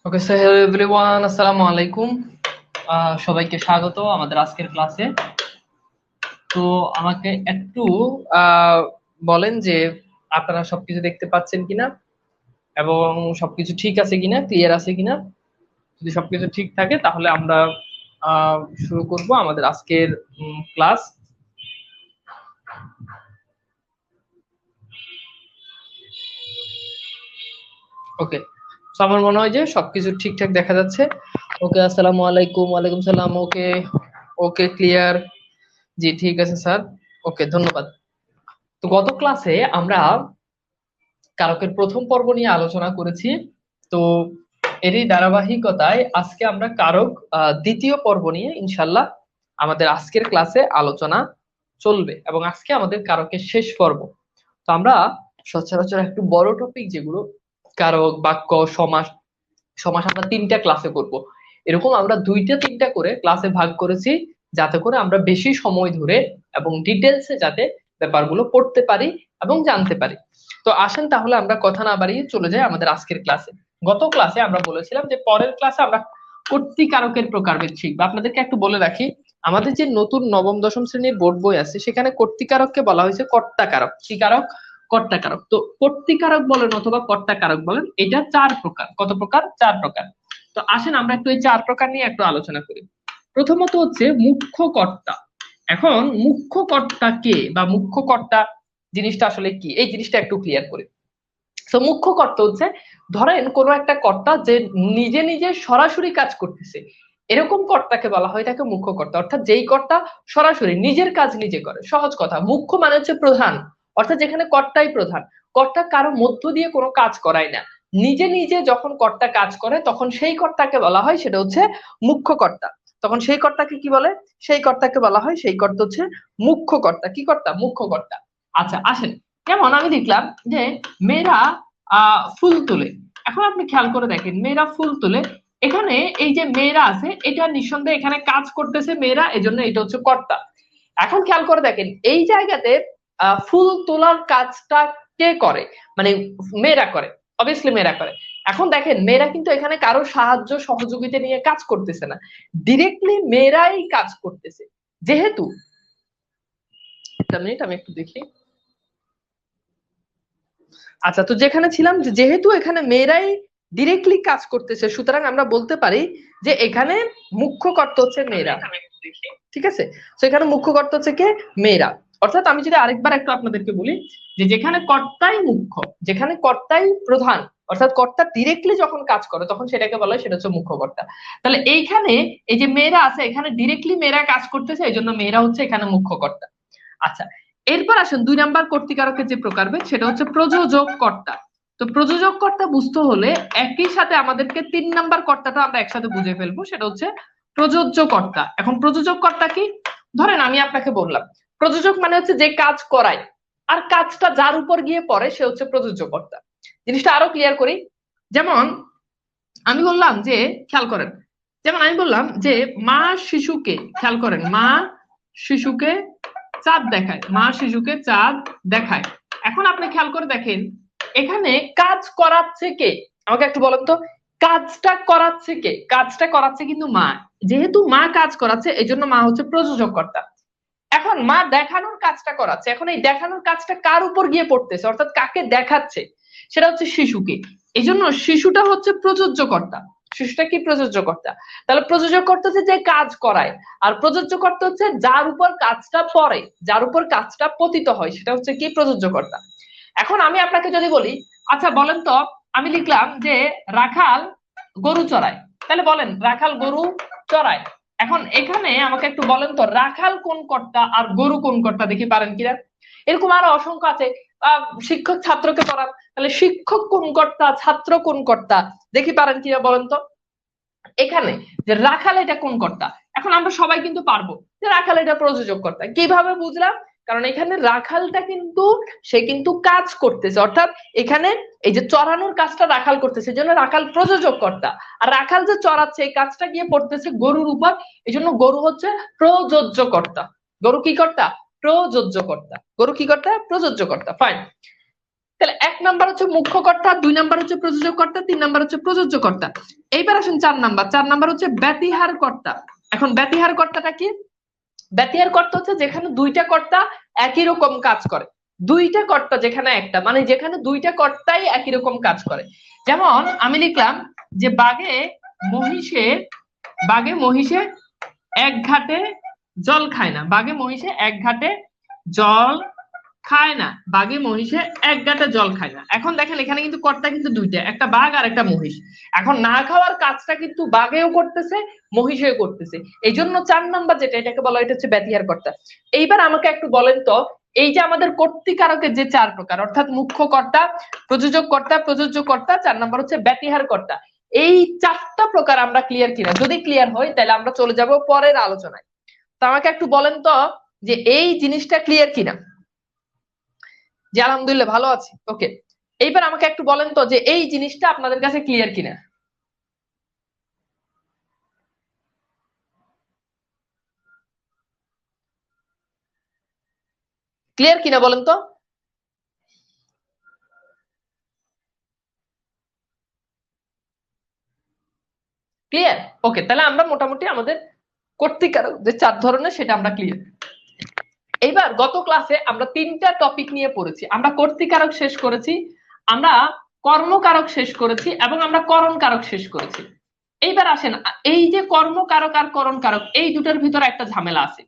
Okay so hello everyone, আসসালামু আলাইকুম। সবাইকে স্বাগত আমাদের আজকের ক্লাসে। তো আমাকে একটু বলেন যে আপনারা সবকিছু দেখতে পাচ্ছেন কিনা এবং সবকিছু ঠিক আছে কিনা, ক্লিয়ার আছে কিনা। যদি সবকিছু ঠিক থাকে তাহলে আমরা আহ, শুরু করব আমাদের আজকের ক্লাস। ওকে, তো আমার মনে হয় যে সবকিছু ঠিকঠাক দেখা যাচ্ছে। ওকে, আসসালামু আলাইকুম। ওয়ালাইকুম সালাম। ওকে, ওকে, ক্লিয়ার। জি ঠিক আছে স্যার। ওকে, ধন্যবাদ। তো গত ক্লাসে আমরা কারকের প্রথম পর্ব নিয়ে আলোচনা করেছি। তো এরই ধারাবাহিকতায় আজকে আমরা কারক দ্বিতীয় পর্ব নিয়ে ইনশাল্লাহ আমাদের আজকের ক্লাসে আলোচনা চলবে এবং আজকে আমাদের কারকের শেষ পর্ব। তো আমরা সচরাচর একটু বড় টপিক যেগুলো কারক, বাক্য, সমাস, সমাস আমরা তিনটা ক্লাসে করব। এরকম আমরা দুইটা তিনটা করে ক্লাসে ভাগ করেছি, যাতে করে আমরা বেশি সময় ধরে এবং ডিটেলসে যাতে ব্যাপারগুলো পড়তে পারি এবং জানতে পারি। তো আসেন তাহলে আমরা কথা না বাড়িয়ে চলে যাই আমাদের আজকের ক্লাসে। গত ক্লাসে আমরা বলেছিলাম যে পরের ক্লাসে আমরা কর্তৃকারকের প্রকারভেদ শিখবো। আপনাদেরকে একটু বলে রাখি, আমাদের যে নতুন নবম দশম শ্রেণীর বোর্ড বই আছে সেখানে কর্তৃকারককে বলা হয়েছে কর্তাকারক। কি কারক? কর্তাকারক। তো কর্তৃকারক বলেন অথবা কর্তাকারক বলেন, এটা চার প্রকার। কত প্রকার? চার প্রকার। তো আসেন আমরা একটু এই চার প্রকার নিয়ে একটু আলোচনা করি। প্রথমত হচ্ছে মুখ্য কর্তা। এখন মুখ্য কর্তা কে বা মুখ্য কর্তা জিনিসটা আসলে কি, এই জিনিসটা একটু ক্লিয়ার করি। তো মুখ্য কর্তা হচ্ছে, ধরেন কোনো একটা কর্তা যে নিজে নিজে সরাসরি কাজ করতেছে, এরকম কর্তাকে বলা হয় তাকে মুখ্য কর্তা। অর্থাৎ যেই কর্তা সরাসরি নিজের কাজ নিজে করে। সহজ কথা, মুখ্য মানে হচ্ছে প্রধান, অর্থাৎ যেখানে কর্তাই প্রধান। কর্তা কারো মধ্য দিয়ে কোনো কাজ করায় না, নিজে নিজে যখন কর্তা কাজ করে তখন সেই কর্তাকে বলা হয় সেটা হচ্ছে মুখ্য কর্তা। তখন সেই কর্তাকে কি বলে? সেই কর্তাকে বলা হয়, সেই কর্তা হচ্ছে মুখ্য কর্তা। কি কর্তা? মুখ্য কর্তা। আচ্ছা আসেন, যেমন আমি দেখলাম যে মেয়েরা ফুল তোলে। এখন আপনি খেয়াল করে দেখেন, মেয়েরা ফুল তোলে, এখানে এই যে মেয়েরা আছে এটা নিঃসন্দেহে এখানে কাজ করতেছে মেয়েরা, এজন্য এটা হচ্ছে কর্তা। এখন খেয়াল করে দেখেন এই জায়গাতে ফুল তোলার কাজটা কে করে? মানে মেয়েরা করে, অবভিয়াসলি মেয়েরা করে। এখন দেখেন মেয়েরা কিন্তু এখানে কারো সাহায্য সহযোগিতা নিয়ে কাজ করতেছে না, ডিরেক্টলি মেয়েরাই কাজ করতেছে। যেহেতু, একটা মিনিট আমি একটু দেখি। আচ্ছা, তো যেখানে ছিলাম যে যেহেতু এখানে মেয়েরাই ডিরেক্টলি কাজ করতেছে, সুতরাং আমরা বলতে পারি যে এখানে মুখ্য কর্তা হচ্ছে মেয়েরা। ঠিক আছে, তো এখানে মুখ্য কর্তা হচ্ছে কে? মেয়েরা। অর্থাৎ আমি যদি আরেকবার একটু আপনাদেরকে বলি, যে যেখানে কর্তাই মুখ্য, যেখানে কর্তাই প্রধান, অর্থাৎ কর্তা ডিরেক্টলি যখন কাজ করে তখন সেটাকে বলা হয় সেটা হচ্ছে মুখ্য কর্তা। তাহলে এইখানে এই যে মেয়েরা আছে, এখানে ডিরেক্টলি মেয়েরা কাজ করতেছে, এই জন্য মেয়েরা হচ্ছে এখানে মুখ্য কর্তা। আচ্ছা, এরপর আসুন 2 নাম্বার কর্তৃকারকের যে প্রকারভেদ, সেটা হচ্ছে প্রযোজক কর্তা। তো প্রযোজক কর্তা বুঝতে হলে একই সাথে আমাদেরকে 3 নাম্বার কর্তাটা আমরা একসাথে বুঝে ফেলবো, সেটা হচ্ছে প্রযোজ্য কর্তা। এখন প্রযোজক কর্তা কি? ধরেন আমি আপনাকে বললাম প্রযোজক মানে হচ্ছে যে কাজ করায়, আর কাজটা যার উপর গিয়ে পড়ে সে হচ্ছে প্রযোজ্য কর্তা। জিনিসটা আরো ক্লিয়ার করি। যেমন আমি বললাম যে, খেয়াল করেন, যেমন আমি বললাম যে মা শিশুকে, খেয়াল করেন, মা শিশুকে চাঁদ দেখায়, মা শিশুকে চাঁদ দেখায়। এখন আপনি খেয়াল করে দেখেন এখানে কাজ করাচ্ছে কে? আমাকে একটু বলেন তো, কাজটা করাচ্ছে কে? কাজটা করাচ্ছে কিন্তু মা। যেহেতু মা কাজ করাচ্ছে এই জন্য মা হচ্ছে প্রযোজক কর্তা। এখন মা দেখানোর কাজটা করাচ্ছে, এখন এই দেখানোর কাজটা কার উপর গিয়ে পড়তেছে, অর্থাৎ কাকে দেখাচ্ছে? সেটা হচ্ছে শিশুকে। এই জন্য শিশুটা হচ্ছে প্রযোজ্য কর্তা। শিশুটা কি? প্রযোজ্য কর্তা। তাহলে প্রযোজক কর্তা হচ্ছে যে কাজ করায়, আর প্রযোজ্য কর্তা হচ্ছে যার উপর কাজটা পড়ে, যার উপর কাজটা পতিত হয়, সেটা হচ্ছে কি? প্রযোজ্য কর্তা। এখন আমি আপনাকে যদি বলি, আচ্ছা বলেন তো, আমি লিখলাম যে রাখাল গরু চড়ায়, তাহলে বলেন রাখাল গরু চড়ায়। এখন এখানে আমাকে একটু বলেন তো, রাখাল কোন কর্তা আর গরু কোন কর্তা, দেখি পারেন কিনা। এরকম আরো অসংখ্য আছে। শিক্ষক ছাত্রকে পড়ান, তাহলে শিক্ষক কোন কর্তা, ছাত্র কোন কর্তা, দেখি পারেন কিনা বলেন তো। এখানে যে রাখাল এটা কোন কর্তা, এখন আমরা সবাই কিন্তু পারবো যে রাখাল এটা প্রযোজক কর্তা। কিভাবে বুঝলাম? কারণ এখানে রাখালটা কিন্তু সে কিন্তু কাজ করতেছে, অর্থাৎ এখানে এই যে চড়ানোর কাজটা রাখাল করতেছে, এই জন্য রাখাল প্রযোজক কর্তা। আর রাখাল যে চড়াচ্ছে এই কাজটা গিয়ে পড়তেছে গরুর উপর, এই জন্য গরু হচ্ছে প্রযোজ্য কর্তা। গরু কি কর্তা? প্রযোজ্য কর্তা। গরু কি কর্তা? প্রযোজ্য কর্তা। ফাইন। তাহলে 1 নাম্বার হচ্ছে মুখ্য কর্তা, 2 নাম্বার হচ্ছে প্রযোজক কর্তা, 3 নাম্বার হচ্ছে প্রযোজ্য কর্তা। এইবার আসেন 4 নাম্বার। 4 নাম্বার হচ্ছে ব্যতিহার কর্তা। এখন ব্যতিহার কর্তাটা কি? ব্যতিহার কর্তা হচ্ছে যেখানে দুইটা কর্তা একই রকম কাজ করে। দুইটা কর্তা যেখানে একটা, মানে যেখানে দুইটা কর্তাই একই রকম কাজ করে। যেমন আমি লিখলাম যে বাঘে মহিষে এক ঘাটে জল খায় না। বাঘে মহিষে এক ঘাটে জল খায় না। বাঘে মহিষে এক ঘাটে জল খায় না। এখন দেখেন এখানে কিন্তু কর্তা কিন্তু দুইটা, একটা বাঘ আর একটা মহিষ। এখন না খাওয়ার কাজটা কিন্তু বাঘেও করতেছে, মহিষেও করতেছে। এই জন্য 4 নাম্বার যেটা, এটাকে বলা হয়, এটা হচ্ছে ব্যতিহার কর্তা। এইবার আমাকে একটু বলেন তো, এই যে আমাদের কর্তৃকারকের যে 4 প্রকার, অর্থাৎ মুখ্য কর্তা, প্রযোজক কর্তা, প্রযোজ্য কর্তা, 4 নাম্বার হচ্ছে ব্যতিহার কর্তা, এই 4টা প্রকার আমরা ক্লিয়ার কিনা? যদি ক্লিয়ার হই তাহলে আমরা চলে যাব পরের আলোচনায়। তো আমাকে একটু বলেন তো যে এই জিনিসটা ক্লিয়ার কিনা? যে আলহামদুলিল্লাহ ভালো আছি। ওকে, এইবার আমাকে একটু বলেন তো যে এই জিনিসটা আপনাদের কাছে ক্লিয়ার কিনা? ক্লিয়ার কিনা বলেন তো? ক্লিয়ার? ওকে, তাহলে আমরা মোটামুটি আমাদের কর্তৃকারক যে 4 ধরনের সেটা আমরা ক্লিয়ার। এইবার গত ক্লাসে আমরা 3টা টপিক নিয়ে পড়েছি। আমরা কর্তৃকারক শেষ করেছি, আমরা কর্মকারক শেষ করেছি, এবং আমরা করণকারক শেষ করেছি। এইবার আসেন, এই যে কর্মকারক আর করণকারক, এই দুটোর ভিতরে একটা ঝামেলা আছে।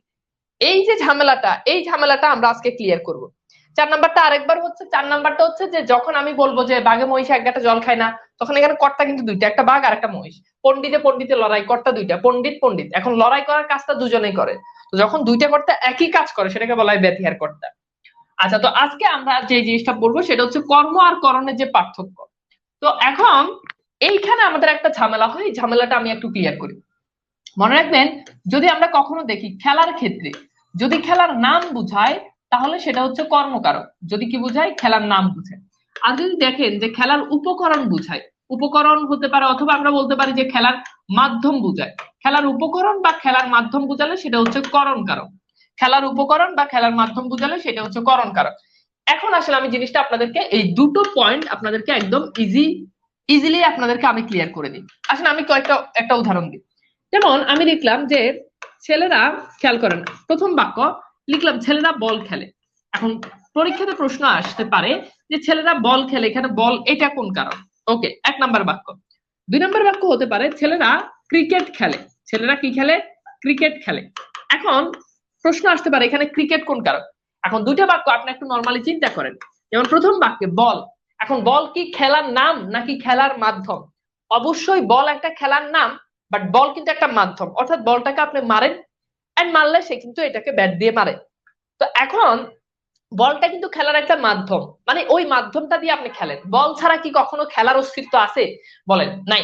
এই যে ঝামেলাটা, এই ঝামেলাটা আমরা আজকে ক্লিয়ার করব। 4 নাম্বারটা আরেকবার হচ্ছে, 4 নাম্বারটা হচ্ছে যে যখন আমি বলবো যে বাঘে মহিষে এক গাঁটে জল খায় না, তখন এখানে কর্তা কিন্তু দুইটা, একটা বাঘ আর একটা মহিষ। পণ্ডিতে লড়াই, কর্তা দুইটা, পণ্ডিত। এখন লড়াই করার কাজটা দুজনেই করে, তো যখন দুইটা কর্তা একই কাজ করে সেটাকে বলা হয় ব্যতিহার কর্তা। আচ্ছা, তো আজকে আমরা যে জিনিসটা পড়বো সেটা হচ্ছে কর্ম আর করণের যে পার্থক্য। তো এখন এইখানে আমাদের একটা ঝামেলা হয়, এই ঝামেলাটা আমি একটু ক্লিয়ার করি। মনে রাখবেন, যদি আমরা কখনো দেখি খেলার ক্ষেত্রে, যদি খেলার নাম বুঝায় তাহলে সেটা হচ্ছে কর্মকারক। যদি কি বুঝায়? খেলার নাম বুঝায়। আর যদি দেখেন যে খেলার উপকরণ বুঝায়, উপকরণ হতে পারে, অথবা আমরা বলতে পারি যে খেলার মাধ্যম বুঝায়, খেলার উপকরণ বা খেলার মাধ্যম বুঝালে সেটা হচ্ছে করণকারক। খেলার উপকরণ বা খেলার মাধ্যম বুঝালে সেটা হচ্ছে করণকারক। এখন আসলে আমি জিনিসটা আপনাদেরকে, এই দুটো পয়েন্ট আপনাদেরকে একদম ইজিলি আপনাদেরকে আমি ক্লিয়ার করে দিই। আসলে আমি একটা উদাহরণ দিই। যেমন আমি লিখলাম যে ছেলেরা, খেয়াল করেন, প্রথম বাক্য লিখলাম ছেলেরা বল খেলে। এখন পরীক্ষাতে প্রশ্ন আসতে পারে যে ছেলেরা বল খেলে, এখানে বল এটা কোন কারণ? ওকে, 1 নাম্বার বাক্য। 2 নাম্বার বাক্য হতে পারে ছেলেরা ক্রিকেট খেলে। ছেলেরা কি খেলে? ক্রিকেট খেলে। এখন প্রশ্ন আসতে পারে এখানে ক্রিকেট কোন কারণ? এখন দুইটা বাক্য আপনি একটু নরমালি চিন্তা করেন। যেমন প্রথম বাক্যে বল, এখন বল কি খেলার নাম নাকি খেলার মাধ্যম? অবশ্যই বল একটা খেলার নাম, বাট বল কিন্তু একটা মাধ্যম, অর্থাৎ বলটাকে আপনি মারেন, এন্ড মারলে সে কিন্তু এটাকে ব্যাট দিয়ে মারে। তো এখন বলটা কিন্তু খেলার একটা মাধ্যম, মানে ওই মাধ্যমটা দিয়ে আপনি খেলেন। বল ছাড়া কি কখনো খেলার অস্তিত্ব আছে? বলেন, নাই।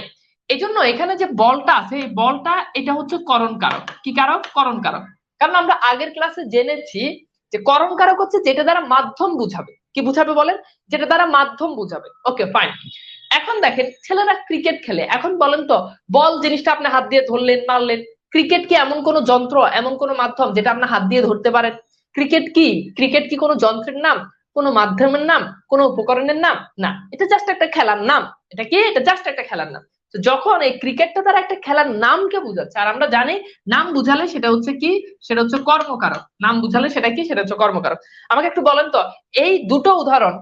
এই জন্য এখানে যে বলটা আছে, এই বলটা এটা হচ্ছে করণ কারক। কি কারক? করণ কারক। কারণ আমরা আগের ক্লাসে জেনেছি যে করণ কারক হচ্ছে যেটা দ্বারা মাধ্যম বুঝাবে। কি বুঝাবে বলেন? যেটা দ্বারা মাধ্যম বুঝাবে। ওকে, ফাইন। এখন দেখেন ছেলেরা ক্রিকেট খেলে। এখন বলেন তো, বল জিনিসটা আপনি হাত দিয়ে ধরলেন, মারলেন। ক্রিকেট কি এমন কোন যন্ত্র, এমন কোন মাধ্যম যেটা আপনি হাত দিয়ে ধরতে পারেন? ক্রিকেট কি, ক্রিকেট কি কোনো যন্ত্রের নাম, কোনো মাধ্যমের নাম, কোনো উপকরণের নাম? না, এটা জাস্ট একটা খেলার নাম। এটা কি? এটা জাস্ট একটা খেলার নাম। তো যখন এই ক্রিকেটটা তারা একটা খেলার নামকে বুঝাচ্ছে, আর আমরা জানি নাম বুঝালে সেটা হচ্ছে কি, সেটা হচ্ছে কর্মকারক। নাম বুঝালে সেটা কি, সেটা হচ্ছে কর্মকারক। আমাকে একটু বলেন তো, এই দুটো উদাহরণ,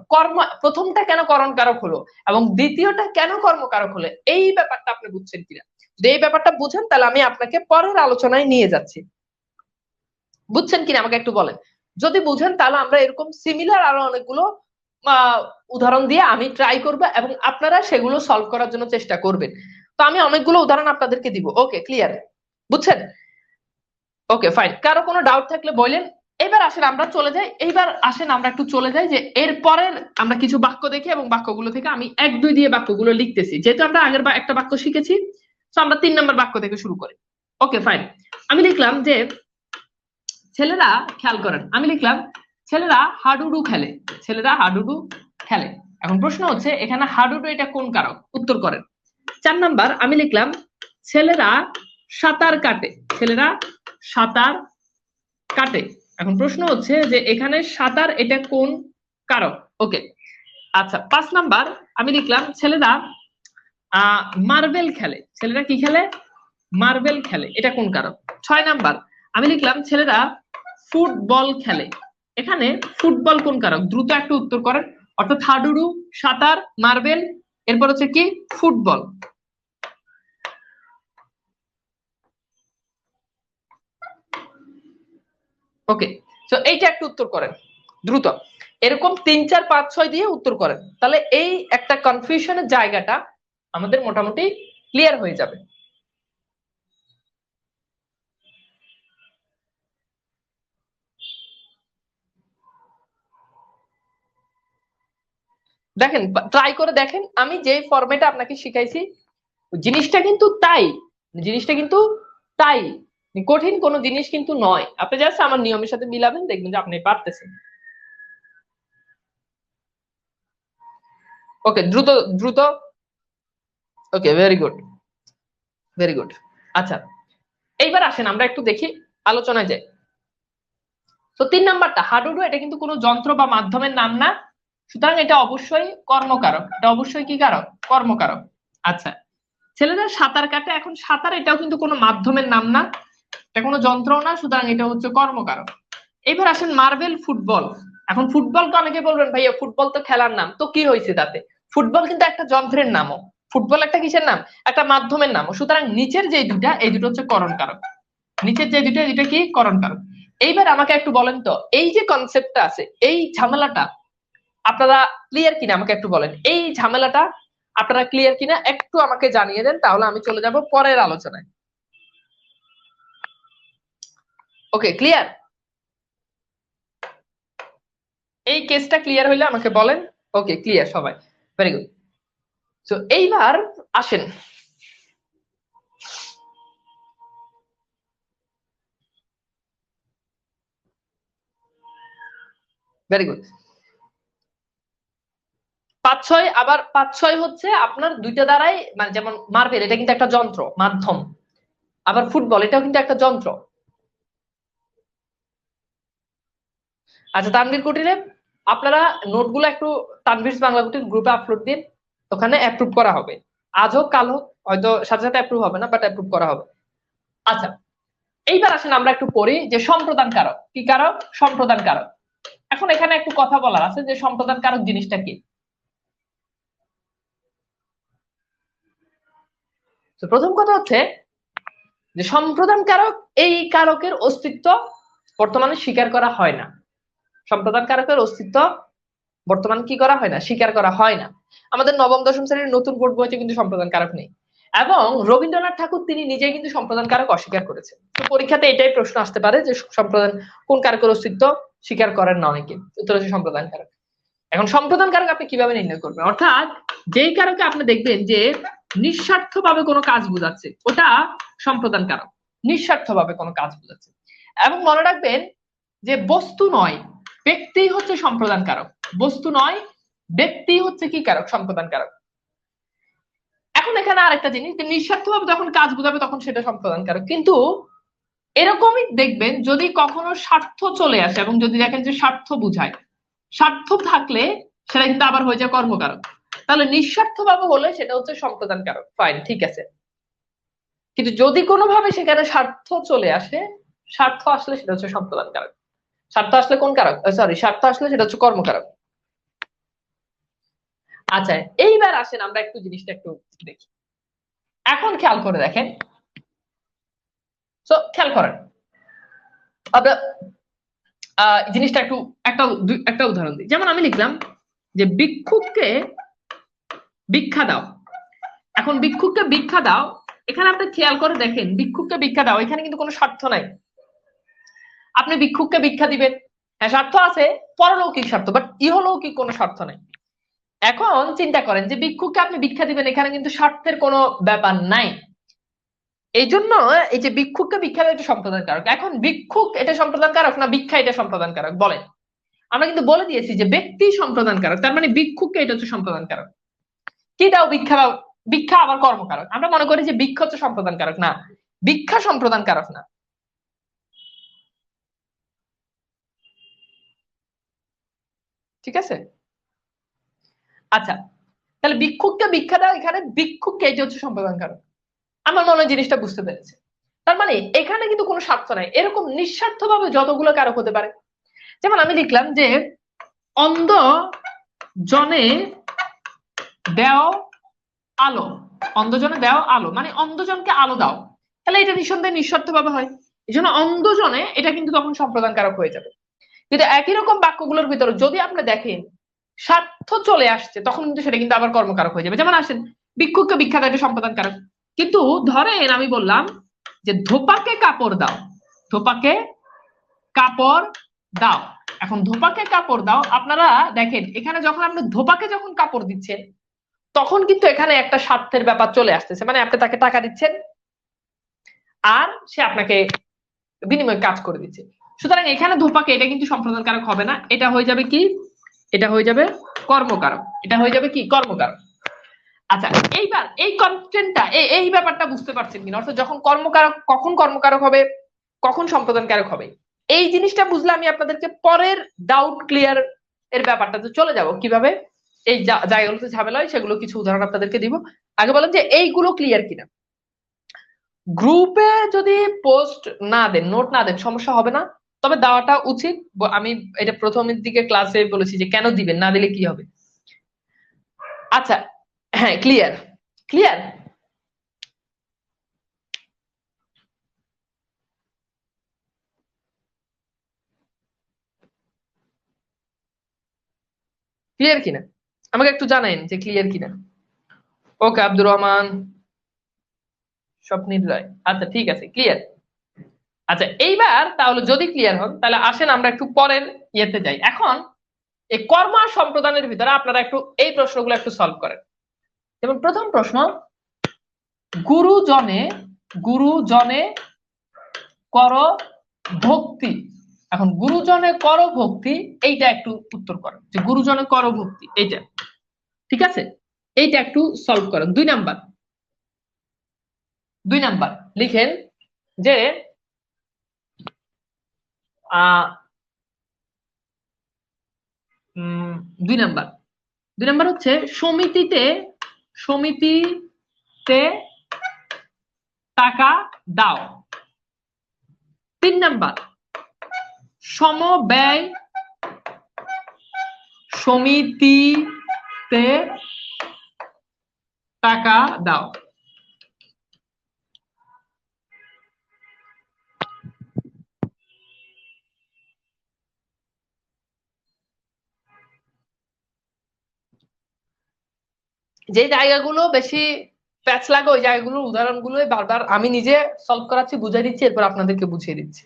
প্রথমটা কেন করণকারক হলো এবং দ্বিতীয়টা কেন কর্মকারক হলো, এই ব্যাপারটা আপনি বুঝছেন কিনা? যদি এই ব্যাপারটা বুঝেন তাহলে আমি আপনাকে পরের আলোচনায় নিয়ে যাচ্ছি। বুঝছেন কিনা আমাকে একটু বলেন। যদি বুঝেন তাহলে আমরা এরকম সিমিলার আরো অনেকগুলো উদাহরণ দিয়ে আমি ট্রাই করব, এবং আপনারা সেগুলো সলভ করার জন্য চেষ্টা করবেন। তো আমি অনেকগুলো উদাহরণ আপনাদেরকে দিব। ওকে, ক্লিয়ার? বুঝছেন? ওকে, ফাইন। কারো কোনো ডাউট থাকলে বলেন। এবার আসেন আমরা চলে যাই, এইবার আসেন আমরা একটু চলে যাই যে এরপরের আমরা কিছু বাক্য দেখি, এবং বাক্যগুলো থেকে আমি 1 2 দিয়ে বাক্যগুলো লিখতেছি, যেহেতু আমরা আগের একটা বাক্য শিখেছি। তো আমরা 3 নম্বর বাক্য থেকে শুরু করি। ওকে, ফাইন। আমি লিখলাম যে ছেলেরা, খেয়াল করেন, আমি লিখলাম ছেলেরা হাডুডু খেলে। ছেলেরা হাডুডু খেলে। এখন প্রশ্ন হচ্ছে এখানে হাডুডু এটা কোন কারক? উত্তর করেন। 4 নাম্বার আমি লিখলাম ছেলেরা সাঁতার কাটে। ছেলেরা সাঁতার কাটে। এখন প্রশ্ন হচ্ছে যে এখানে সাঁতার এটা কোন কারক? ওকে, আচ্ছা 5 নাম্বার আমি লিখলাম ছেলেরা মার্বেল খেলে। ছেলেরা কি খেলে? মার্বেল খেলে। এটা কোন কারক? 6 নাম্বার আমি লিখলাম ছেলেরা ফুটবল খেলে। এখানে ফুটবল কোন কারক? দ্রুত একটু উত্তর করেন। অর্থাৎ হাডুডু, সাঁতার, মার্বেল, এরপর হচ্ছে কি ফুটবল। ওকে, তো এইটা একটু উত্তর করেন দ্রুত, এরকম 3 4 5 6 দিয়ে উত্তর করেন, তাহলে এই একটা কনফিউশনের জায়গাটা আমাদের মোটামুটি ক্লিয়ার হয়ে যাবে। দেখেন, ট্রাই করে দেখেন, আমি যে ফরম্যাটে আপনাকে শিখাইছি জিনিসটা কিন্তু তাই, জিনিসটা কিন্তু তাই, কঠিন কোনো জিনিস কিন্তু নয়। আপনি জাস্ট আমার নিয়মের সাথে মিলাবেন, দেখবেন যে আপনি পারতেছেন। ওকে, দ্রুত দ্রুত। ওকে, ভেরি গুড, ভেরি গুড। আচ্ছা, এইবার আসেন আমরা একটু দেখি, আলোচনায় যাই। তো 3 নাম্বারটা হাডুডু, এটা কিন্তু কোনো যন্ত্র বা মাধ্যমের নাম না, সুতরাং এটা অবশ্যই কর্মকারক। এটা অবশ্যই কি কারক? কর্মকারক। আচ্ছা, ছেলেরা সাঁতার কাটে। এখন সাঁতার এটাও কিন্তু কোনো মাধ্যমের নাম না, এটা কোনো যন্ত্রও না, সুতরাং এটা হচ্ছে কর্মকারক। এবার আসেন মার্বেল, ফুটবল। এখন ফুটবলকে অনেকে বলবেন ভাইয়া ফুটবল তো খেলার নাম, তো কি হয়েছে তাতে? ফুটবল কিন্তু একটা যন্ত্রের নামও, ফুটবল একটা কিসের নাম? একটা মাধ্যমের নামও, সুতরাং নিচের যে দুটা, এই দুটো হচ্ছে করণ কারক। নিচের যে দুটো, এই দুটো কি করণ কারক। এইবার আমাকে একটু বলেন তো, এই যে কনসেপ্টটা আছে, এই ঝামেলাটা আপনারা ক্লিয়ার কিনা আমাকে একটু বলেন। এই ঝামেলাটা আপনারা ক্লিয়ার কিনা একটু আমাকে জানিয়ে দেন, তাহলে আমি চলে যাব পরের আলোচনায়। ওকে, ক্লিয়ার? এই কেসটা ক্লিয়ার হইলে আমাকে বলেন। ওকে, ক্লিয়ার সবাই, ভেরি গুড। তো এইবার আসেন, ভেরি গুড। 5 6, আবার 5 6 হচ্ছে আপনার দুইটা দ্বারাই, মানে যেমন মার্বেল এটা কিন্তু একটা যন্ত্র মাধ্যম, আবার ফুটবল এটাও কিন্তু একটা যন্ত্র। আচ্ছা তানভীর কুটিরে আপনারা নোটগুলো একটু তানভীর বাংলা কুটির গ্রুপে আপলোড দিন, ওখানে অ্যাপ্রুভ করা হবে। আজ হোক কাল হোক, হয়তো সাথে সাথে অ্যাপ্রুভ হবে না, বাট অ্যাপ্রুভ করা হবে। আচ্ছা, এইবার আসেন আমরা একটু পড়ি যে সম্প্রদান কারক কি কারক? সম্প্রদান কারক। এখন এখানে একটু কথা বলার আছে যে সম্প্রদান কারক জিনিসটা কি। তো প্রথম কথা হচ্ছে যে সম্প্রদান কারক, এই কারকের অস্তিত্ব বর্তমানে স্বীকার করা হয় না। সম্প্রদান কারকের অস্তিত্ব বর্তমানে কি করা হয় না? স্বীকার করা হয় না। আমাদের নবম দশম শ্রেণীর নতুন বোর্ড বইতে কিন্তু সম্প্রদান কারক নেই, এবং রবীন্দ্রনাথ ঠাকুর তিনি নিজেই কিন্তু সম্প্রদান কারক অস্বীকার করেছেন। তো পরীক্ষাতে এটাই প্রশ্ন আসতে পারে যে সম্প্রদান কোন কারকের অস্তিত্ব স্বীকার করেন না অনেকে, উত্তর হচ্ছে সম্প্রদান কারক। এখন সম্প্রদান কারক আপনি কিভাবে নির্ণয় করবেন? অর্থাৎ যেই কারকে আপনি দেখবেন যে নিঃস্বার্থভাবে কোনো কাজ বোঝাচ্ছে, ওটা সম্প্রদান কারক। নিঃস্বার্থভাবে কোনো কাজ বোঝাচ্ছে। এবং মনে রাখবেন যে বস্তু নয় ব্যক্তি হচ্ছে সম্প্রদান কারক। বস্তু নয় ব্যক্তি হচ্ছে কি কারক? সম্প্রদান কারক। এখন এখানে আরেকটা জিনিস, যে নিঃস্বার্থভাবে যখন কাজ বোঝাবে তখন সেটা সম্প্রদান কারক, কিন্তু এরকমই দেখবেন যদি কখনো স্বার্থ চলে আসে এবং যদি দেখেন যে স্বার্থ বুঝায়, স্বার্থ থাকলে সেটা কিন্তু আবার হয়ে যায় কর্মকারক। তাহলে নিঃস্বার্থভাবে হলে সেটা হচ্ছে সম্প্রদান কারক, ফাইন, ঠিক আছে। কিন্তু যদি কোনোভাবে সেখানে স্বার্থ চলে আসে, স্বার্থ আসলে সেটা হচ্ছে সম্প্রদান কারক। স্বার্থ আসলে কোন কারক? সরি, স্বার্থ আসলে সেটা হচ্ছে কর্মকারক। আচ্ছা, এইবার আসেন আমরা একটু জিনিসটা একটু দেখি। এখন খেয়াল করে দেখেন, তো খেয়াল করেন আমরা জিনিসটা একটু, একটা উদাহরণ দিই। যেমন আমি লিখলাম যে ভিক্ষুককে ভিক্ষা দাও। এখন ভিক্ষুককে ভিক্ষা দাও, এখানে আপনি খেয়াল করে দেখেন ভিক্ষুককে ভিক্ষা দাও, এখানে কিন্তু কোনো স্বার্থ নাই। আপনি ভিক্ষুককে ভিক্ষা দিবেন, হ্যাঁ স্বার্থ আছে, পরলৌকিক স্বার্থ, বাট ইহলৌকিক কোনো স্বার্থ নাই। এখন চিন্তা করেন যে ভিক্ষুককে আপনি ভিক্ষা দিবেন, এখানে কিন্তু স্বার্থের কোনো ব্যাপার নাই। এই জন্য এই যে ভিক্ষুককে ভিক্ষা দেওয়া এটা সম্প্রদান কারক। এখন ভিক্ষুক এটা সম্প্রদান কারক না ভিক্ষা এটা সম্প্রদান কারক? বলেন। আমরা কিন্তু বলে দিয়েছি যে ব্যক্তি সম্প্রদান কারক, তার মানে ভিক্ষুককে এটা হচ্ছে সম্প্রদান কারক। কি দাও? ভিক্ষা দাও। ভিক্ষা আবার কর্মকারক। আমরা মনে করি যে ভিক্ষা হচ্ছে সম্প্রদান কারক, না, ভিক্ষা সম্প্রদান কারক না। ঠিক আছে? আচ্ছা, তাহলে ভিক্ষুককে ভিক্ষা দেওয়া, এখানে ভিক্ষুককে এটি হচ্ছে সম্পাদন কারক। আমার মনে হয় জিনিসটা বুঝতে পেরেছে। তার মানে এখানে কিন্তু কোনো স্বার্থ নাই, এরকম নিঃস্বার্থ ভাবে যতগুলো কারক হতে পারে। যেমন আমি লিখলাম যে অন্ধ জনে দেও আলো, অন্ধজনে দেও আলো, মানে অন্ধজনকে আলো দাও, তাহলে এটা নিঃসন্দেহে নিঃস্বার্থ ভাবে হয়। এই জন্য অন্ধজনে এটা কিন্তু তখন সম্প্রদান কারক হয়ে যাবে। কিন্তু একই রকম বাক্যগুলোর ভিতরে যদি আপনি দেখেন স্বার্থ চলে আসছে, তখন কিন্তু সেটা কিন্তু আবার কর্মকারক হয়ে যাবে। যেমন আসেন ভিক্ষুককে ভিক্ষা দেয়, এটা সম্পাদন কারক। কিন্তু ধরেন আমি বললাম যে ধোপাকে কাপড় দাও, ধোপাকে কাপড় দাও। এখন ধোপাকে কাপড় দাও, আপনারা দেখেন এখানে যখন আপনি ধোপাকে যখন কাপড় দিচ্ছেন, তখন কিন্তু এখানে একটা স্বার্থের ব্যাপার চলে আসতেছে, মানে আপনি তাকে টাকা দিচ্ছেন আর সে আপনাকে বিনিময়ে কাজ করে দিচ্ছে। সুতরাং এখানে ধোপাকে এটা কিন্তু সম্প্রদান কারক হবে না, এটা হয়ে যাবে কি, এটা হয়ে যাবে কর্মকারক, এটা হয়ে যাবে কি কর্মকারক। আচ্ছা, এইবার এই কনটেন্টটা এই ব্যাপারটা বুঝতে পারছেন কিনা, অর্থাৎ যখন কর্মকারক কখন কর্মকারক হবে, কখন সম্প্রদান কারক হবে, এই জিনিসটা বুঝলে আমি আপনাদেরকে পরের ডাউট ক্লিয়ার এর ব্যাপারটাতে চলে যাব কিভাবে এই জায়গাগুলোতে ঝামেলা হয় সেগুলো কিছু উদাহরণ আপনাদেরকে দিব। আগে বলেন যে এইগুলো ক্লিয়ার কিনা। গ্রুপে যদি পোস্ট না দেন, নোট না দেন, সমস্যা হবে না, তবে দেওয়াটা উচিত। আমি এটা প্রথমের দিকে ক্লাসে বলেছি যে কেন দিবেন, না দিলে কি হবে। আচ্ছা, হ্যাঁ, ক্লিয়ার ক্লিয়ার। ক্লিয়ার কিনা আমাকে একটু জানাইন যে ক্লিয়ার কিনা। ওকে, আব্দুর রহমান, স্বপ্নীল রায়, আচ্ছা ঠিক আছে, ক্লিয়ার। আচ্ছা, এইবার তাহলে যদি ক্লিয়ার হন তাহলে আসেন আমরা একটু পরের ইয়েতে যাই। এখন এই কর্ম আর সম্প্রদানের ভিতরে আপনারা একটু এই প্রশ্নগুলো একটু সলভ করেন। যেমন প্রথম প্রশ্ন, গুরুজনে গুরুজনে কর ভক্তি। এখন গুরুজনে কর ভক্তি, এইটা একটু উত্তর করেন যে গুরুজনে কর ভক্তি এইটা, ঠিক আছে, এইটা একটু সলভ করেন। 2 নাম্বার, 2 নাম্বার লিখেন যে আহ 2 নাম্বার, 2 নাম্বার হচ্ছে সমিতিতে, সমিতিতে টাকা দাও। 3 নাম্বার, সমব্যয় সমিতিতে টাকা দাও। যে জায়গাগুলো বেশি প্যাচ লাগে ওই জায়গাগুলোর উদাহরণগুলো বারবার আমি নিজে সলভ করাচ্ছি, বুঝাই দিচ্ছি, এরপর আপনাদেরকে বুঝিয়ে দিচ্ছি,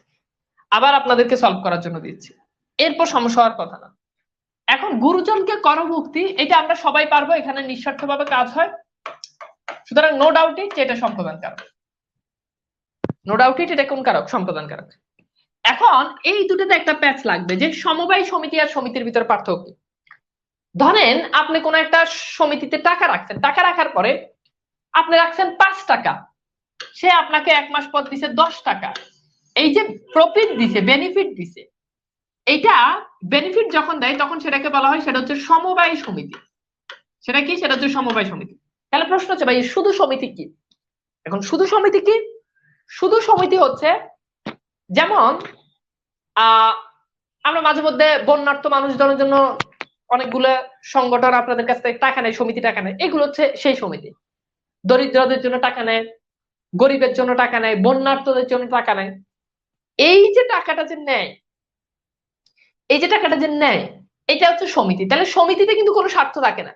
আবার আপনাদেরকে সলভ করার জন্য দিচ্ছি, এরপর সমস্যা হওয়ার কথা না। এখন গুরুজনকে করভক্তি, এটা আমরা সবাই পারবো, এখানে নিঃস্বার্থভাবে কাজ হয়, সুতরাং নো ডাউট ইট এটা সম্প্রদান কারক, নো ডাউট ইট এটা কোন কারক, সম্প্রদান কারক। এখন এই দুটোতে একটা প্যাচ লাগবে যে সমবায় সমিতি আর সমিতির ভিতরে পার্থক্য কি। ধরেন আপনি কোন একটা সমিতিতে টাকা রাখছেন, টাকা রাখার পরে আপনি রাখছেন 5 টাকা, সে আপনাকে 1 মাস পর দিছে 10 টাকা, এই যে প্রফিট দিছে, বেনিফিট দিছে, এইটা বেনিফিট যখন দেয় তখন সেটাকে বলা হয়, সেটা হচ্ছে সমবায় সমিতি। সেটা কি, সেটা হচ্ছে সমবায় সমিতি। তাহলে প্রশ্ন হচ্ছে ভাই শুধু সমিতি কি। এখন শুধু সমিতি কি, শুধু সমিতি হচ্ছে যেমন আমরা মাঝে মধ্যে বন্যার্থ মানুষজনের জন্য অনেকগুলো সংগঠন আপনাদের কাছ থেকে টাকা নেয়, সমিতি টাকা নেয়, এগুলো হচ্ছে সেই সমিতি। দরিদ্রদের জন্য টাকা নেয়, গরিবের জন্য টাকা নেয়, বন্যার্থদের জন্য টাকা নেয়। এই যে টাকাটা যে নেয়, এই যে টাকাটা যে নেয়, এটা হচ্ছে সমিতি। তাহলে সমিতিতে কিন্তু কোনো স্বার্থ থাকে না।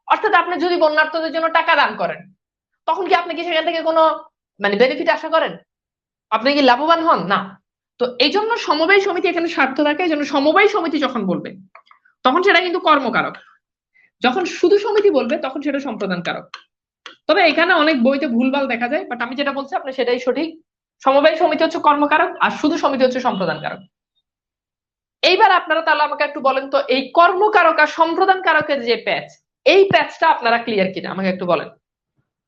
অর্থাৎ আপনি যদি বন্যার্থদের জন্য টাকা দান করেন, তখন কি আপনি কি সেখান থেকে কোনো মানে বেনিফিট আশা করেন? আপনি কি লাভবান হন না? তো এই জন্য সমবায় সমিতি এখানে স্বার্থ থাকে, এই জন্য সমবায় সমিতি যখন বলবে তখন সেটা কিন্তু কর্মকারক, যখন শুধু সমিতি বলবে তখন সেটা সম্প্রদান কারক। তবে এখানে অনেক বইতে ভুলভাল দেখা যায়, বাট আমি যেটা বলছি আপনি সেটাই সঠিক। সমবায় সমিতি হচ্ছে কর্মকারক আর শুধু সমিতি হচ্ছে সম্প্রদান কারক। এইবার আপনারা তাহলে আমাকে একটু বলেন তো, এই কর্মকারক আর সম্প্রদান কারকের যে প্যাচ, এই প্যাচটা আপনারা ক্লিয়ার কিনা আমাকে একটু বলেন।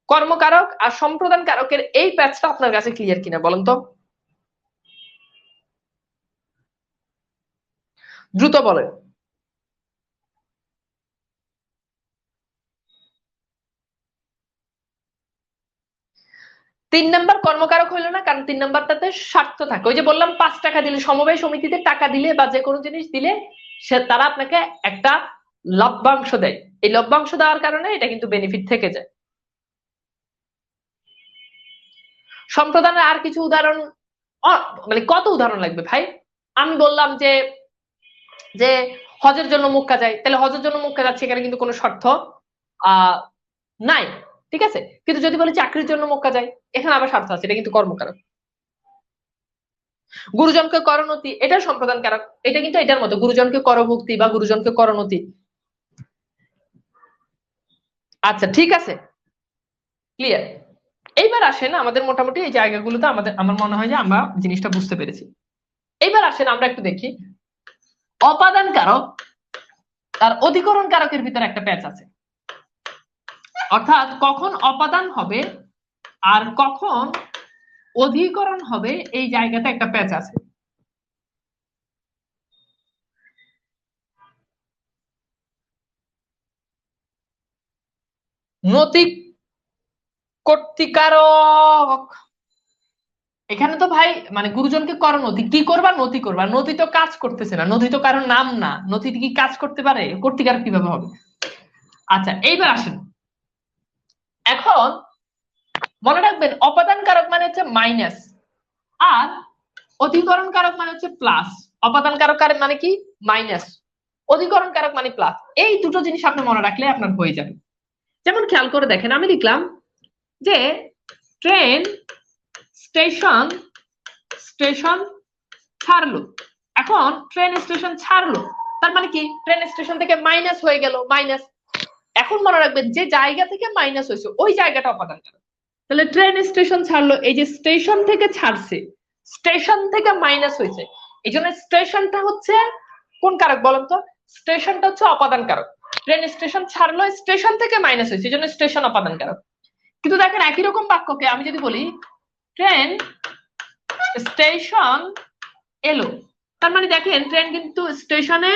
কর্মকারক আর সম্প্রদান কারকের এই প্যাচটা আপনার কাছে ক্লিয়ার কিনা বলেন তো, দ্রুত বলেন। 3 নাম্বার কর্মকারক হইলো না, কারণ 3 নাম্বারটাতে স্বার্থ থাকে। ওই যে বললাম 5 টাকা দিলে, সমবায় সমিতিতে টাকা দিলে বা যে কোনো জিনিস দিলে তারা আপনাকে একটা লভ্যাংশ দেয়। এই লভ্যাংশ দেওয়ার কারণে এটা কিন্তু বেনিফিট থেকে যায়। সম্প্রদানের আর কিছু উদাহরণ, মানে কত উদাহরণ লাগবে ভাই? আমি বললাম যে যে হজের জন্য মক্কা যায়, তাহলে হজের জন্য মক্কা যাচ্ছে, এখানে কিন্তু কোনো শর্ত নাই, ঠিক আছে। কিন্তু যদি বলি চাকরির জন্য মক্কা যায়, এখানে আবার স্বার্থ আছে, এটা কিন্তু কর্মকারক। গুরুজনকে করণতি, এটা সম্প্রদান কারক, এটা কিন্তু এটার মতো, গুরুজনকে করভুক্তি বা গুরুজনকে করণতি। আচ্ছা ঠিক আছে, ক্লিয়ার। এইবার আসেন আমাদের মোটামুটি এই জায়গাগুলোতে আমাদের, আমার মনে হয় যে আমরা জিনিসটা বুঝতে পেরেছি। এইবার আসেন আমরা একটু দেখি অপাদান কারক তার অধিকরণ কারকের ভিতরে একটা প্যাচ আছে, অর্থাৎ কখন অপাদান হবে আর কখন অধিকরণ হবে, এই জায়গাতে একটা প্যাচ আছে। নতি কর্তিকারক, এখানে তো ভাই মানে গুরুজনকে করো নথি, কি করবা? নথি করবা। নথি তো কাজ করতেছে না, নথি তো কারোর নাম না, নথি কি কাজ করতে পারে? কর্তিকারক কিভাবে হবে? আচ্ছা এইবার আসেন, এখন মনে রাখবেন অপাদান কারক মানে হচ্ছে মাইনাস, আর অধিকরণ কারক মানে হচ্ছে প্লাস। অপাদান কারক মানে কি? মাইনাস। অধিকরণ কারক মানে প্লাস। এই দুটো জিনিস আপনি মনে রাখলে আপনার হয়ে যাবে। যেমন খেয়াল করে দেখেন, আমি লিখলাম যে ট্রেন স্টেশন স্টেশন ছাড়লো। এখন ট্রেন স্টেশন ছাড়লো, তার মানে কি? ট্রেন স্টেশন থেকে মাইনাস হয়ে গেল, মাইনাস। এখন মনে রাখবেন যে জায়গা থেকে মাইনাস হয়েছে ওই জায়গাটা অপাদান কারক। তাহলে ট্রেন স্টেশন ছাড়লো, এই যে স্টেশন থেকে ছাড়ছে, স্টেশন থেকে মাইনাস হয়েছে, এই জন্য স্টেশনটা হচ্ছে কোন কারক বলেন তো? স্টেশনটা হচ্ছে অপাদান কারক। ট্রেন স্টেশন ছাড়লো, স্টেশন থেকে মাইনাস হয়েছে, এই জন্য স্টেশন অপাদান কারক। কিন্তু দেখেন একই রকম বাক্যকে আমি যদি বলি ট্রেন স্টেশন এলো, তার মানে দেখেন ট্রেন কিন্তু স্টেশনে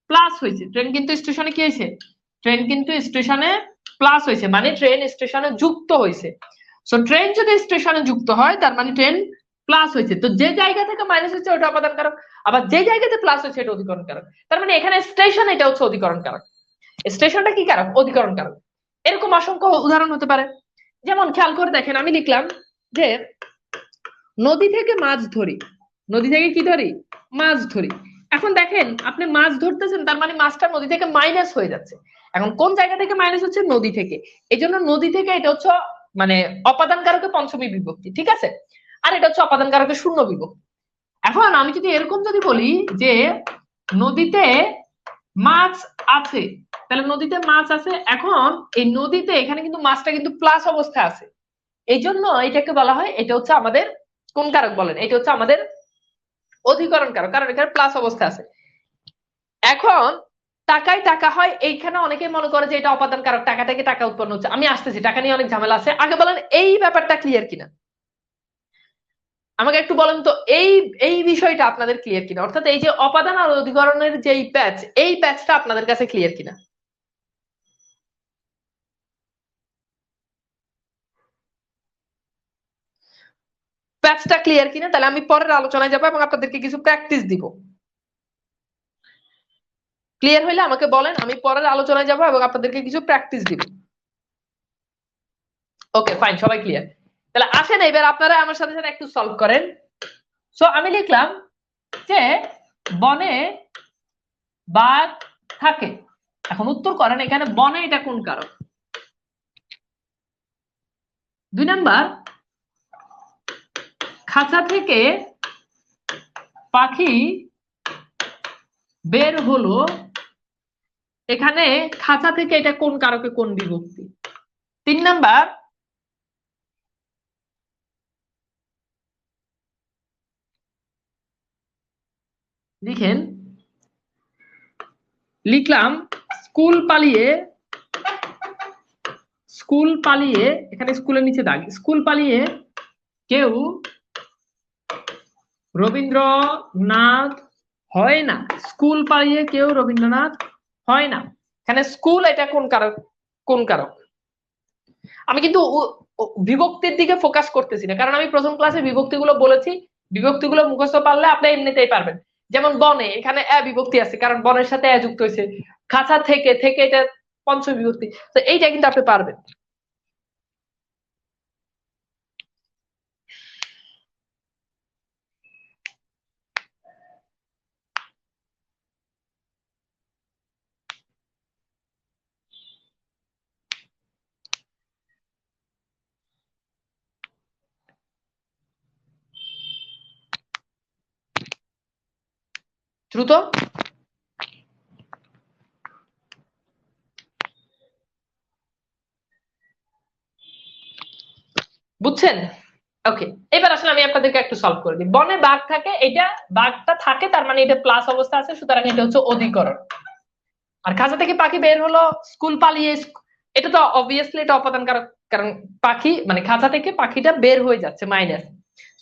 প্লাস হয়েছে, ট্রেন কিন্তু স্টেশনে কি হয়েছে? ট্রেন কিন্তু স্টেশনে প্লাস হয়েছে, মানে ট্রেন স্টেশনে যুক্ত হয়েছে। সো ট্রেন যদি স্টেশনে যুক্ত হয় তার মানে ট্রেন প্লাস হয়েছে, তো যে জায়গা থেকে মাইনাস হয়েছে ওটা অপাদান কারক, আবার যে জায়গাতে প্লাস হয়েছে এটা অধিকরণ কারক। তার মানে এখানে স্টেশন এটা হচ্ছে অধিকরণ কারক, স্টেশনটা কি কারক? অধিকরণ কারক। এরকম অসংখ্য উদাহরণ হতে পারে। যেমন খেয়াল করে দেখেন, আমি লিখলাম যে নদী থেকে মাছ ধরি, নদী থেকে কি ধরি? মাছ ধরি। এখন দেখেন আপনি মাছ ধরতেছেন, তার মানে মাছটা নদী থেকে মাইনাস হয়ে যাচ্ছে। এখন কোন জায়গা থেকে মাইনাস হচ্ছে? নদী থেকে। এই জন্য নদী থেকে এটা হচ্ছে মানে অপাদান কারকে পঞ্চমী বিভক্তি, ঠিক আছে। আর এটা হচ্ছে অপাদান কারকে শূন্য বিভক্তি। এখন আমি যদি এরকম যদি বলি যে নদীতে মাছ আছে, তাহলে নদীতে মাছ আছে, এখন এই নদীতে এখানে কিন্তু মাছটা কিন্তু প্লাস অবস্থায় আছে, এই জন্য এটাকে বলা হয়, এটা হচ্ছে আমাদের কোন কারক বলেন? এটা হচ্ছে আমাদের অধিকরণ কারক, কারণ এখানে প্লাস অবস্থা আছে। এখন টাকায় টাকা হয়, এইখানে অনেকে মনে করে যে এটা অপাদান কারক, টাকা থেকে টাকা উৎপন্ন হচ্ছে। আমি আসতেছি, টাকা নিয়ে অনেক ঝামেলা আছে, আগে বলেন এই ব্যাপারটা ক্লিয়ার কিনা, আমাকে একটু বলেন তো এই এই বিষয়টা আপনাদের ক্লিয়ার কিনা, অর্থাৎ এই যে অপাদান আর অধিকরণের যে প্যাচ, এই প্যাচটা আপনাদের কাছে ক্লিয়ার কিনা? প্যাচটা ক্লিয়ার কিনা? তাহলে আমি পরের আলোচনায় যাবো এবং আপনাদেরকে কিছু প্র্যাকটিস দিব। ক্লিয়ার হইলে আমাকে বলেন, আমি পরের আলোচনায় যাব এবং আপনাদেরকে কিছু প্র্যাকটিস দিব। ওকে ফাইন, সবাই ক্লিয়ার। তাহলে আসেন এবার আপনারা আমার সাথে সাথে একটু সলভ করেন। সো আমি লিখলাম যে বনে বাঘ থাকে। এখন উত্তর করেন এখানে বনে এটা কোন কারক? 2 নাম্বার, খাঁচা থেকে পাখি বের হলো, এখানে খাঁচা থেকে এটা কোন কারকে কোন বিভক্তি? 3 নাম্বার, লিখেন লিখলাম স্কুল পালিয়ে, স্কুল পালিয়ে, এখানে স্কুলের নিচে দাগ, স্কুল পালিয়ে কেউ রবীন্দ্রনাথ হয় না। স্কুল পালিয়ে কেউ রবীন্দ্রনাথ হয় না, এখানে স্কুল এটা কোন কারক? কোন কারক? আমি কিন্তু বিভক্তির দিকে ফোকাস করতেছি না, কারণ আমি প্রথম ক্লাসে বিভক্তিগুলো বলেছি, বিভক্তিগুলো মুখস্থ পারলে আপনি এমনিতেই পারবেন। যেমন বনে, এখানে এ বিভক্তি আছে কারণ বনের সাথে এ যুক্ত হয়েছে। খাঁচা থেকে, থেকে এটা পঞ্চম বিভক্তি, তো এইটা কিন্তু আপনি পারবেন। দ্রুত বুঝছেন? ওকে, এবার আসলে আমি আপনাদেরকে একটু সলভ করে দিই। বনে বাঘ থাকে, এটা বাঘটা থাকে তার মানে এটা প্লাস অবস্থা আছে, সুতরাং এটা হচ্ছে অধিকরণ। আর খাঁচা থেকে পাখি বের হলো, স্কুল পালিয়ে, এটা তো অবভিয়াসলি এটা অপাদান কারক, কারণ পাখি মানে খাঁচা থেকে পাখিটা বের হয়ে যাচ্ছে, মাইনাস।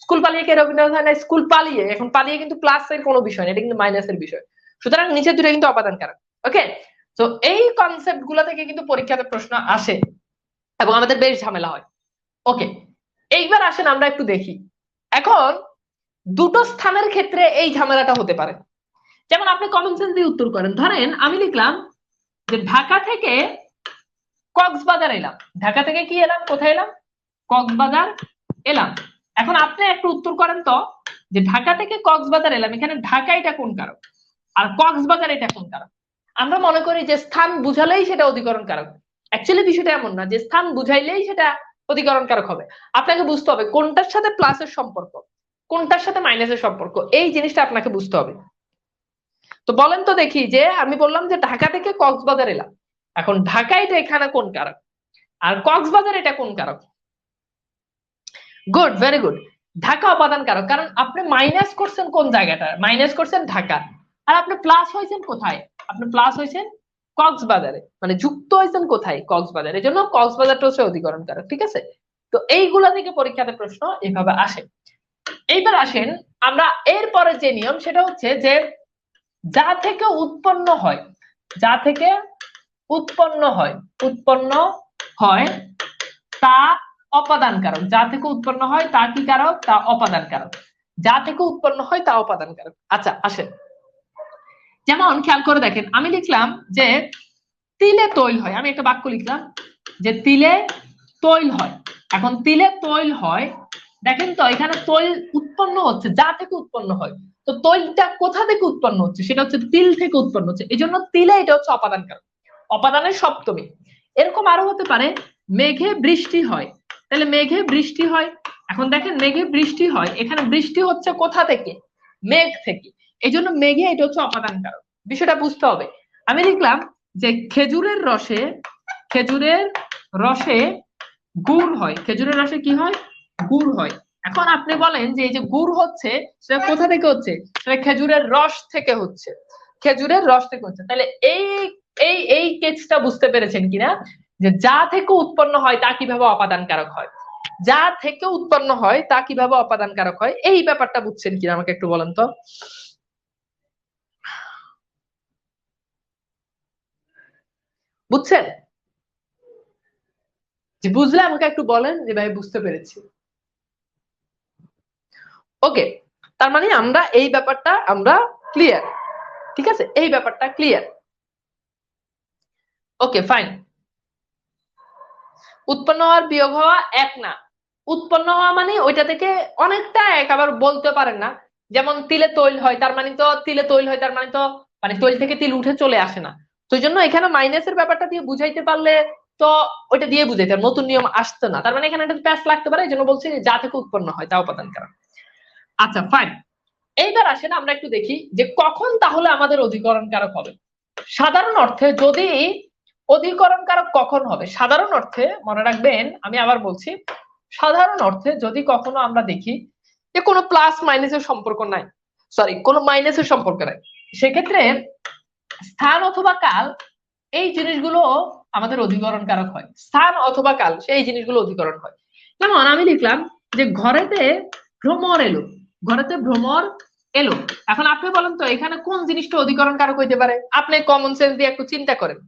স্কুল পালিয়ে কে রবীন্দ্রনাথ হয় না, স্কুল পালিয়ে, এখন পালিয়ে কিন্তু প্লাস এর কোনো বিষয় না, এটা কিন্তু মাইনাসের বিষয়, সুতরাং নিচে দুটো কিন্তু অপাদান কারক। ওকে, তো এই কনসেপ্ট গুলো থেকে কিন্তু পরীক্ষাতে প্রশ্ন আসে এবং আমাদের বেশ ঝামেলা হয়। ওকে, এইবার আসেন আমরা একটু দেখি। এখন দুটো স্থানের ক্ষেত্রে এই ঝামেলাটা হতে পারে। যেমন আপনি কমন সেন্স দিয়ে উত্তর করেন, ধরেন আমি লিখলাম যে ঢাকা থেকে কক্সবাজার এলাম। ঢাকা থেকে কি এলাম, কোথায় এলাম, কক্সবাজার এলাম। এখন আপনি একটু উত্তর করেন তো, যে ঢাকা থেকে কক্সবাজার এলাম, এখানে ঢাকা এটা কোন কারক আর কক্সবাজার এটা কোন কারক? আমরা মনে করি যে স্থান বুঝালেই সেটা অধিকরণ কারক। অ্যাকচুয়ালি বিষয়টা এমন না যে স্থান বুঝাইলেই সেটা অধিকরণ কারক হবে। আপনাকে বুঝতে হবে কোনটার সাথে প্লাসের সম্পর্ক, কোনটার সাথে মাইনাসের সম্পর্ক, এই জিনিসটা আপনাকে বুঝতে হবে। তো বলেন তো দেখি, যে আমি বললাম যে ঢাকা থেকে কক্সবাজার এলাম, এখন ঢাকা এটা এখানে কোন কারক আর কক্সবাজার এটা কোন কারক? Good, very good. ঢাকা অপাদান কারক, কারণ আপনি মাইনাস করছেন কোন জায়গাটা, মাইনাস করছেন ঢাকা, আর আপনি প্লাস হয়েছেন কোথায়, আপনি প্লাস হয়েছেন কক্সবাজারে, মানে যুক্ত হয়েছেন কোথায়, কক্সবাজার, এই জন্য কক্সবাজারটা হচ্ছে অধিকরণ কারক। ঠিক আছে, তো এইগুলা থেকে পরীক্ষাতে প্রশ্ন এভাবে আসে। এইবার আসেন আমরা এরপরে যে নিয়ম, সেটা হচ্ছে যে যা থেকে উৎপন্ন হয়, যা থেকে উৎপন্ন হয়, উৎপন্ন হয় তা অপাদান কারক। যা থেকে উৎপন্ন হয় তা কি কারক, তা অপাদান কারক। যা থেকে উৎপন্ন হয় তা অপাদান কারক। আচ্ছা আসেন, যেমন খেয়াল করে দেখেন, আমি লিখলাম যে তিলে তৈল হয়, আমি একটা বাক্য লিখলাম যে তিলে তৈল হয়। এখন তিলে তৈল হয়, দেখেন তো এখানে তৈল উৎপন্ন হচ্ছে, যা থেকে উৎপন্ন হয়, তো তৈলটা কোথা থেকে উৎপন্ন হচ্ছে, সেটা হচ্ছে তিল থেকে উৎপন্ন হচ্ছে, এই জন্য তিলে এটা হচ্ছে অপাদান কারক, অপাদানের সপ্তমী। এরকম আরো হতে পারে, মেঘে বৃষ্টি হয়, তাহলে মেঘে বৃষ্টি হয়। এখন দেখেন মেঘে বৃষ্টি হয়, এখানে বৃষ্টি হচ্ছে কোথা থেকে, মেঘ থেকে, এই জন্য মেঘে এটা হচ্ছে অপাদান কারক। বিষয়টা বুঝতে হবে। আমি লিখলাম যে খেজুরের রসে, খেজুরের রসে গুড় হয়, খেজুরের রসে কি হয়, গুড় হয়। এখন আপনি বলেন যে এই যে গুড় হচ্ছে, সেটা কোথা থেকে হচ্ছে, সেটা খেজুরের রস থেকে হচ্ছে, খেজুরের রস থেকে হচ্ছে। তাহলে এই এই এই কেসটা বুঝতে পেরেছেন কিনা, যে যা থেকে উৎপন্ন হয় তা কিভাবে অপাদান কারক হয়, যা থেকে উৎপন্ন হয় তা কিভাবে অপাদান কারক হয়, এই ব্যাপারটা বুঝছেন কিনা আমাকে একটু বলেন তো। বুঝছেন? যে বুঝলে আমাকে একটু বলেন যে ভাই বুঝতে পেরেছি। ওকে, তার মানে আমরা এই ব্যাপারটা আমরা ক্লিয়ার। ঠিক আছে, এই ব্যাপারটা ক্লিয়ার। Okay fine. উৎপন্ন হওয়ার বিয়োগ হওয়া এক না, উৎপন্ন হওয়া মানে ওইটা থেকে অনেকটা এক, আবার বলতে পারেন না। যেমন তিলে তৈল হয়, তার মানে তো তিলে তৈল হয়, তার মানে তো মানে তৈল থেকে তিল উঠে চলে আসে না। তো এই জন্য এখানে মাইনাসের ব্যাপারটা দিয়ে বুঝাইতে পারলে তো ওইটা দিয়ে বুঝাইতে, নতুন নিয়ম আসতো না, তার মানে এখানে একটা প্যাচ লাগতে পারে, এই জন্য বলছি যা থেকে উৎপন্ন হয় তা উপাদান কারণ। আচ্ছা ফাইন, এইবার আসেন আমরা একটু দেখি যে কখন তাহলে আমাদের অধিকরণ কারক হবে। সাধারণ অর্থে যদি অধিকরণ কারক কখন হবে, সাধারণ অর্থে মনে রাখবেন, আমি আবার বলছি, সাধারণ অর্থে যদি কখনো আমরা দেখি যে কোনো প্লাস মাইনাসের সম্পর্ক নাই, সরি কোনো মাইনাসের সম্পর্ক নাই, সেক্ষেত্রে স্থান অথবা কাল এই জিনিসগুলো আমাদের অধিকরণ কারক হয়, স্থান অথবা কাল সেই জিনিসগুলো অধিকরণ হয়। যেমন আমি লিখলাম যে ঘরেতে ভ্রমর এলো, ঘরেতে ভ্রমর এলো। এখন আপনি বলেন তো এখানে কোন জিনিসটা অধিকরণ কারক হইতে পারে, আপনি কমন সেন্স দিয়ে একটু চিন্তা করেন।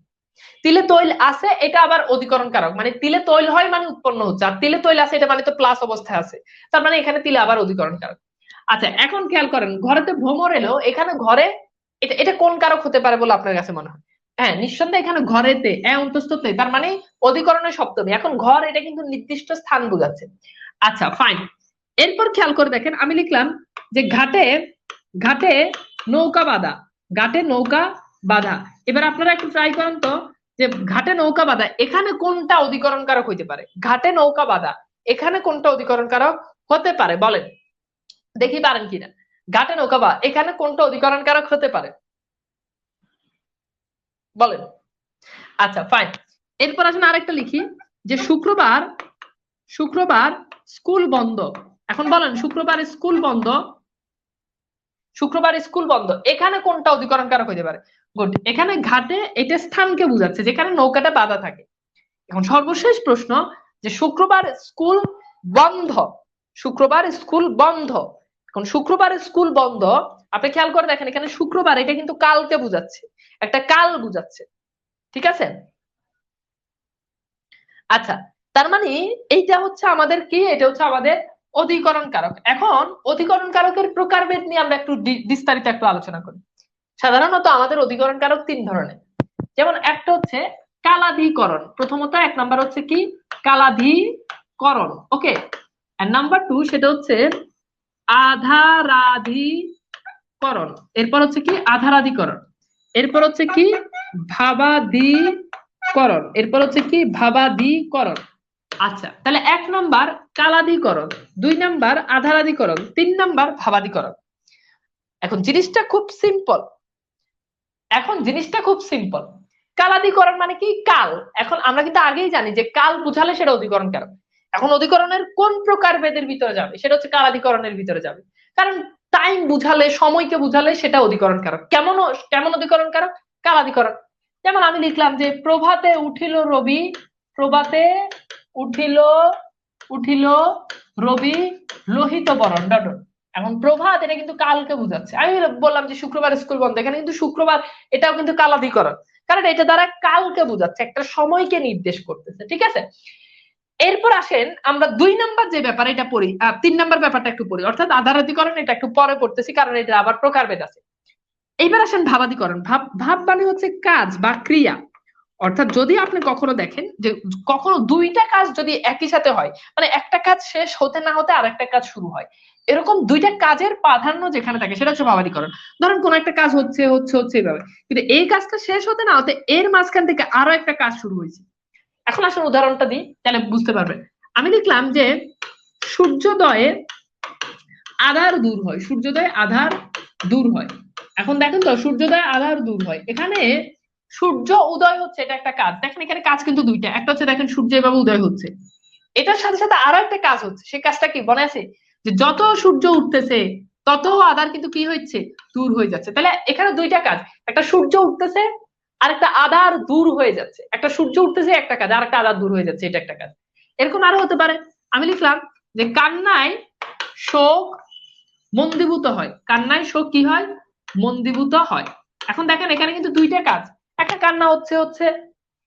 তিলে তৈল আছে এটা আবার অধিকরণ কারক, মানে তিলে তৈল হয় মানে উৎপন্ন হচ্ছে, আর তিলে তৈল আছে এটা মানে তো প্লাস অবস্থায় আছে, তার মানে এখানে তিলে আবার অধিকরণ কারক। আচ্ছা এখন খেয়াল করেন, ঘরেতে ভ্রমর এলো, এখানে ঘরে এটা এটা কোন কারক হতে পারে বলে আপনার কাছে মনে হয়? হ্যাঁ নিঃসন্দেহে এখানে ঘরেতে অন্তস্থতে, তার মানে অধিকরণের সপ্তমী। এখন ঘর এটা কিন্তু নির্দিষ্ট স্থান বোঝাচ্ছে। আচ্ছা ফাইন, এরপর খেয়াল করে দেখেন আমি লিখলাম যে ঘাটে ঘাটে নৌকা বাঁধা, ঘাটে নৌকা বাঁধা। এবার আপনারা একটু ট্রাই করেন তো যে ঘাটে নৌকা বাঁধা এখানে কোনটা অধিকরণ কারক হইতে পারে? ঘাটে নৌকা বাঁধা এখানে কোনটা অধিকরণ কারক হতে পারে বলেন, দেখি পারেন কিনা। ঘাটে নৌকা বাঁধা এখানে কোনটা অধিকরণ কারক হতে পারে বলেন। আচ্ছা ফাইন, এরপর আসলে আরেকটা লিখি যে শুক্রবার শুক্রবার স্কুল বন্ধ। এখন বলেন শুক্রবার স্কুল বন্ধ, শুক্রবার স্কুল বন্ধ এখানে কোনটা অধিকরণ কারক হতে পারে? গুড, এখানে ঘাটে এটা স্থানকে বোঝাচ্ছে যেখানে নৌকাটা বাঁধা থাকে। এখন সর্বশেষ প্রশ্ন যে শুক্রবার স্কুল বন্ধ, শুক্রবার স্কুল বন্ধ। এখন শুক্রবার স্কুল বন্ধ, আপনি খেয়াল করে দেখেন এখানে শুক্রবার এটা কিন্তু কালকে বোঝাচ্ছে, একটা কাল বোঝাচ্ছে, ঠিক আছে? আচ্ছা তার মানে এইটা হচ্ছে আমাদের কি, এটা হচ্ছে আমাদের অধিকরণ কারক। এখন অধিকরণ কারকের প্রকারভেদ নিয়ে আমরা একটু বিস্তারিত একটু আলোচনা করি। সাধারণত আমাদের অধিকরণ কারক তিন ধরনের, যেমন একটা হচ্ছে কালাধিকরণ, প্রথমত এক নাম্বার হচ্ছে কি কালাধিকরণ, ওকে। আর নাম্বার টু সেটা হচ্ছে আধারাধিকরণ, এরপর হচ্ছে কি আধারাধিকরণ, এরপর হচ্ছে কি ভাবাদিকরণ, এরপর হচ্ছে কি ভাবাদিকরণ। আচ্ছা তাহলে এক নাম্বার কালাধিকরণ, দুই নাম্বার আধারাধিকরণ, তিন নাম্বার ভাবাদিকরণ। এখন জিনিসটা খুব সিম্পল, এখন জিনিসটা খুব সিম্পল। কালাধিকরণ মানে কি কাল, এখন আমরা কিন্তু আগেই জানি যে কাল বুঝালে সেটা অধিকরণ কারক। এখন অধিকরণের কোন প্রকার ভেদের ভিতরে যাবে? সেটা হচ্ছে কালাধিকরণের ভিতরে যাবে, কারণ টাইম বুঝালে সময়কে বুঝালে সেটা অধিকরণ কারক। কেমন কেমন অধিকরণ কারক? কালাধিকরণ। যেমন আমি লিখলাম যে প্রভাতে উঠিল রবি, প্রভাতে উঠিল উঠিল রবি লোহিত বরণ ডট ডট। এখন প্রভাত এটা কিন্তু কালকে বুঝাচ্ছে, আমি বললাম যে শুক্রবার স্কুল বন্ধ, এখানে কিন্তু শুক্রবার এটাও কিন্তু কালাধিকরণ, কারণ এটা দ্বারা কালকে বুঝাচ্ছে, একটা সময়কে নির্দেশ করতেছে, ঠিক আছে? এরপর আসেন আমরা দুই নাম্বার যে ব্যাপার এটা পড়ি, তিন নাম্বার ব্যাপারটা একটু পড়ি, অর্থাৎ আধারাধিকরণ এটা একটু পরে পড়তেছি কারণ এটা আবার প্রকারভেদ আছে। এইবার আসেন ভাবাধিকরণ। ভাব মানে হচ্ছে কাজ বা ক্রিয়া, অর্থাৎ যদি আপনি কখনো দেখেন যে কখনো দুইটা কাজ যদি একই সাথে হয়, মানে একটা কাজ শেষ হতে না হতে আরেকটা কাজ শুরু হয়, এরকম দুইটা কাজের প্রাধান্য যেখানে থাকে সেটা হচ্ছে ভাবাধিকরণ। ধরেন কোন একটা কাজ হচ্ছে হচ্ছে হচ্ছে এইভাবে, কিন্তু এই কাজটা শেষ হতে না হতে এর মাঝখান থেকে আরো একটা কাজ শুরু হয়েছে। এখন আসলে উদাহরণটা দিই তাহলে বুঝতে পারবেন। আমি দেখলাম যে সূর্যোদয়ে আধার দূর হয়, সূর্যোদয়ে আধার দূর হয়। এখন দেখেন তো সূর্যোদয় আধার দূর হয়, এখানে সূর্য উদয় হচ্ছে এটা একটা কাজ, দেখেন এখানে কাজ কিন্তু দুইটা, একটা হচ্ছে দেখেন সূর্য এভাবে উদয় হচ্ছে, এটার সাথে সাথে আরো একটা কাজ হচ্ছে, সেই কাজটা কি মনে আছে? যে যত সূর্য উঠতেছে তত আধার কিন্তু কি হচ্ছে, দূর হয়ে যাচ্ছে। তাহলে এখানে দুইটা কাজ, একটা সূর্য উঠতেছে আর একটা আধার দূর হয়ে যাচ্ছে, একটা সূর্য উঠতেছে একটা কাজ, আর একটা আধার দূর হয়ে যাচ্ছে, এটা একটা কাজ। এরকম আরো হতে পারে, আমি লিখলাম যে কান্নায় শোক মন্দীভূত হয়, কান্নায় শোক কি হয়, মন্দীভূত হয়। এখন দেখেন এখানে কিন্তু দুইটা কাজ, একটা কান্না হচ্ছে হচ্ছে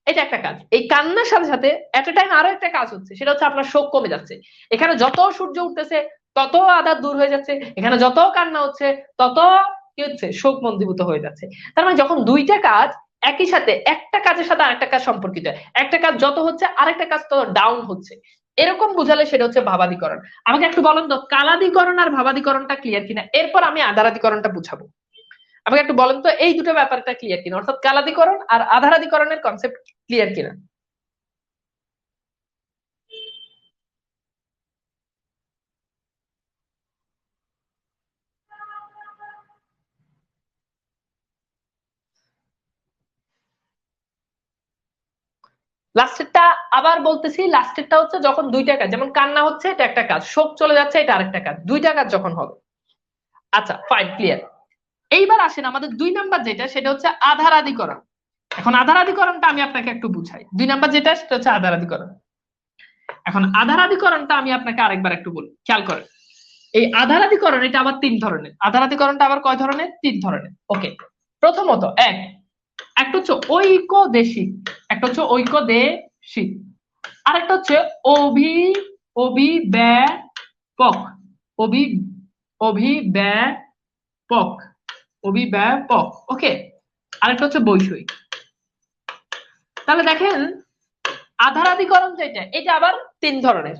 এটা একটা কাজ, এই কান্নার সাথে সাথে এট এ টাইম আরো একটা কাজ হচ্ছে, সেটা হচ্ছে আপনার শোক কমে যাচ্ছে। এখানে যত সূর্য উঠতেছে তত আধার দূর হয়ে যাচ্ছে, এখানে যত কান্না হচ্ছে তত কি হচ্ছে, শোক মন্দীভূত হয়ে যাচ্ছে। তার মানে যখন দুইটা কাজ একই সাথে, একটা কাজের সাথে আরেকটা কাজ সম্পর্কিত, একটা কাজ যত হচ্ছে আরেকটা কাজ তত ডাউন হচ্ছে, এরকম বুঝালে সেটা হচ্ছে ভাবাধিকরণ। আমাকে একটু বলেন তো কালাধিকরণ আর ভাবাধিকরণটা ক্লিয়ার কিনা, এরপর আমি আধারাধিকরণটা বুঝাবো। আমাকে একটু বলেন তো এই দুটো ব্যাপারটা ক্লিয়ার কিনা, অর্থাৎ কালাধিকরণ আর আধারাধিকরণের কনসেপ্ট ক্লিয়ার কিনা। লাস্টেরটা আবার বলতেছি, লাস্টেরটা হচ্ছে যখন দুইটা কাজ, যেমন কান্না হচ্ছে এটা একটা কাজ, শোক চলে যাচ্ছে এটা আরেকটা কাজ, দুইটা কাজ যখন হবে। আচ্ছা ফাইন ক্লিয়ার। এইবার আসেন আমাদের দুই নাম্বার যেটা সেটা হচ্ছে আধারাধিকরণ। এখন আধারাধিকরণটা আমি আপনাকে একটু বুঝাই, দুই নাম্বার যেটা সেটা হচ্ছে আধারাধিকরণ। এখন আধারাধিকরণটা আমি আপনাকে আরেকবার একটু বলি, খেয়াল করেন। এই আধারাধিকরণ এটা আবার তিন ধরনের, আধারাধিকরণটা আবার কয় ধরনের, তিন ধরনের, ওকে। প্রথমত এক, একটা হচ্ছে ঐকদেশিক, একটা হচ্ছে ঐকদেশিক, আর একটা হচ্ছে অভিব্যাপক, অভি অভিব্যাপক অভিব্যাপক ওকে, আরেকটা হচ্ছে বৈষয়িক। তাহলে দেখেন আধারাধিকরণ যেটা, এটা আবার তিন ধরনের।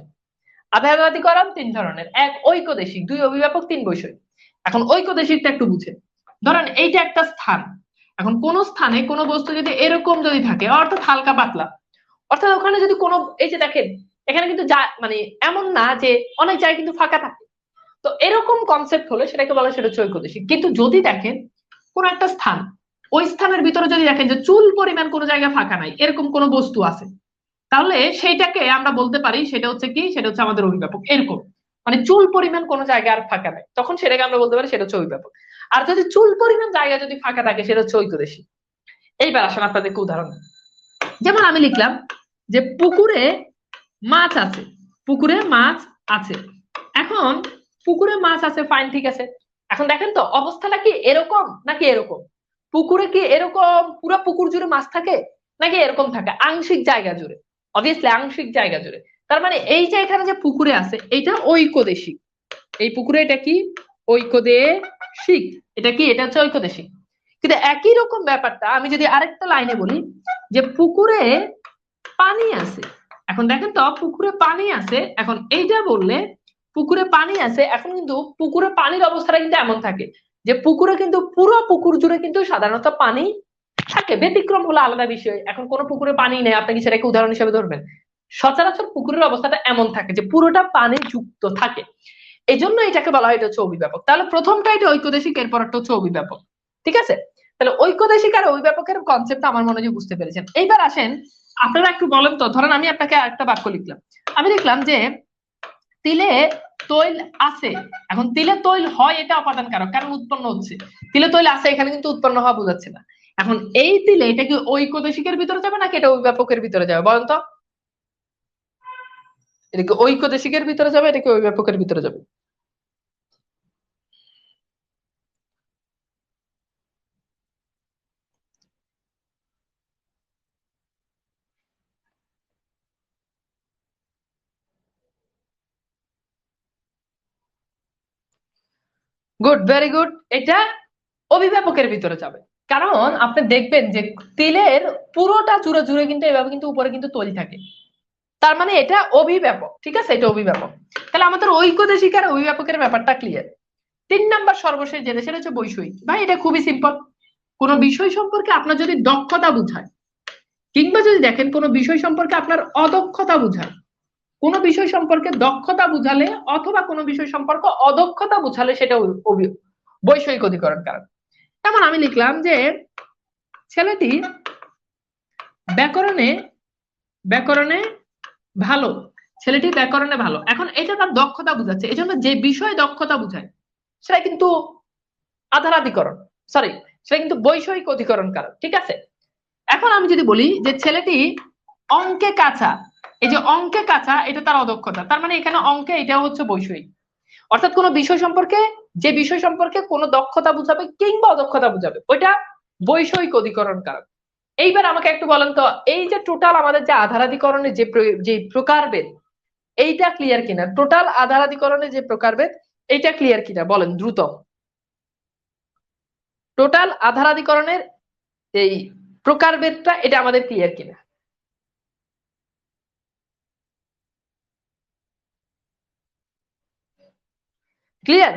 আধারাধিকরণ তিন ধরনের, এক ঐকদেশিক, দুই অভিব্যাপক, তিন বৈষয়িক। এখন ঐকদেশিকটা একটু বুঝেন। ধরেন এইটা একটা স্থান, এখন কোন স্থানে কোন বস্তু যদি এরকম যদি থাকে, অর্থাৎ হালকা পাতলা, অর্থাৎ ওখানে যদি কোনো, এই যে দেখেন এখানে কিন্তু মানে এমন না যে অনেক জায়গায় কিন্তু ফাঁকা থাকে, তো এরকম কনসেপ্ট হলে সেটাকে বলা হয় সেটা হচ্ছে ঐকদেশিক। কিন্তু যদি দেখেন কোন একটা স্থান, ওই স্থানের ভিতরে যদি দেখেন যে চুল পরিমাণ কোনো জায়গায় ফাঁকা নাই, এরকম কোন বস্তু আছে, তাহলে সেইটাকে আমরা বলতে পারি সেটা হচ্ছে কি, সেটা হচ্ছে আমাদের অভিব্যাপক। এরকম মানে চুল পরিমাণ কোনো জায়গা আর ফাঁকা নাই, তখন সেটাকে আমরা বলতে পারি সেটা হচ্ছে অভিব্যাপক। আর যদি চুল পরিমাণ জায়গা যদি ফাঁকা থাকে, সেটা হচ্ছে ঐকদেশিক। এইবার আসেন আপনাদেরকে উদাহরণ, যেমন আমি লিখলাম যে পুকুরে মাছ আছে, পুকুরে মাছ আছে। এখন পুকুরে মাছ আছে, ফাইন, ঠিক আছে। এখন দেখেন তো অবস্থাটা কি এরকম নাকি এরকম, পুকুরে কি এরকম পুরো পুকুর জুড়ে মাছ থাকে, নাকি এরকম থাকে আংশিক জায়গা জুড়ে, অবভিয়াসলি আংশিক জায়গা জুড়ে। তার মানে এই যে এখানে যে পুকুরে আছে, এটা ঐকদেশিক, এই পুকুরে এটা কি ঐকদেশিক, এটা কি, এটা হচ্ছে ঐকদেশিক। কিন্তু একই রকম ব্যাপারটা আমি যদি আরেকটা লাইনে বলি যে পুকুরে পানি আছে, এখন দেখেন তো পুকুরে পানি আছে, এখন এইটা বললে পুকুরে পানি আছে, এখন কিন্তু পুকুরে পানির অবস্থাটা কিন্তু এমন থাকে যে পুকুরে কিন্তু পুরো পুকুর জুড়ে কিন্তু সাধারণত পানি থাকে, ব্যতিক্রম হলো আলাদা বিষয়। এখন কোন পুকুরে পানি নেই, আপনি কি সেটাকে উদাহরণ হিসেবে ধরবেন? সচরাচর পুকুরের অবস্থাটা এমন থাকে যে পুরোটা পানি যুক্ত থাকে, এই জন্য এটাকে বলা হয় এটা হচ্ছে অভিব্যাপক। তাহলে প্রথমটা এটা ঐকদেশিক, এরপরটা হচ্ছে অভিব্যাপক, ঠিক আছে। তাহলে ঐকদেশিক আর অভিব্যাপকের কনসেপ্ট আমার মনে হয় বুঝতে পেরেছেন। এইবার আসেন আপনারা একটু বলেন তো, ধরেন আমি আপনাকে একটা বাক্য লিখলাম, আমি লিখলাম যে তিলে তৈল আছে। এখন তিলে তৈল হয় এটা অপাদান কারক, কারণ উৎপন্ন হচ্ছে, তিলে তৈল আছে এখানে কিন্তু উৎপন্ন হওয়া বোঝাচ্ছে না। এখন এই তিলে এটা কি ঐকদেশিকের ভিতরে যাবে নাকি এটা অভিব্যাপকের ভিতরে যাবে বলেন তো? এটা কি ঐকদেশিকের ভিতরে যাবে, এটা কি অভিব্যাপকের ভিতরে যাবে? গুড, ভেরি গুড, এটা অভিভাবকের ভিতরে যাবে। কারণ আপনি দেখবেন যে তিলের পুরোটা জুড়ে জুড়ে কিন্তু এভাবে কিন্তু উপরে কিন্তু তৈরি থাকে, তার মানে এটা অভিব্যাপক, ঠিক আছে, এটা অভিব্যাপক। তাহলে আমাদের ঐকদেশিক আর অভিব্যাপকের ব্যাপারটা ক্লিয়ার। 3 নাম্বার সর্বশেষ যেটা, সেটা হচ্ছে বৈষয়িক। ভাই এটা খুবই সিম্পল, কোন বিষয় সম্পর্কে আপনার যদি দক্ষতা বুঝায়, কিংবা যদি দেখেন কোন বিষয় সম্পর্কে আপনার অদক্ষতা বুঝায়, কোন বিষয় সম্পর্কে দক্ষতা বুঝালে অথবা কোন বিষয় সম্পর্কে অদক্ষতা বুঝালে সেটা বৈষয়িক অধিকরণ কারক। যেমন আমি লিখলাম যে ছেলেটি ব্যাকরণে ব্যাকরণে ভালো, ছেলেটি ব্যাকরণে ভালো। এখন এটা তার দক্ষতা বুঝাচ্ছে, এই জন্য যে বিষয় দক্ষতা বুঝায় সেটা কিন্তু আধারাধিকরণ, সরি, সেটা কিন্তু বৈষয়িক অধিকরণ কারক, ঠিক আছে। এখন আমি যদি বলি যে ছেলেটি অঙ্কে কাঁচা, এই যে অঙ্কে কাঁচা এটা তার অদক্ষতা, তার মানে এখানে অঙ্কে এটাও হচ্ছে বৈষয়িক। অর্থাৎ কোন বিষয় সম্পর্কে, যে বিষয় সম্পর্কে কোন দক্ষতা বুঝাবে কিংবা অদক্ষতা বুঝাবে, ওইটা বৈষয়িক অধিকরণ কারক। এইবার আমাকে একটু বলেন তো, এই যে টোটাল আমাদের যে আধারাধিকরণের যে প্রকারভেদ, এইটা ক্লিয়ার কিনা? টোটাল আধারাধিকরণের যে প্রকারভেদ, এইটা ক্লিয়ার কিনা বলেন দ্রুত? টোটাল আধারাধিকরণের এই প্রকারভেদটা এটা আমাদের ক্লিয়ার কিনা? ক্লিয়ার?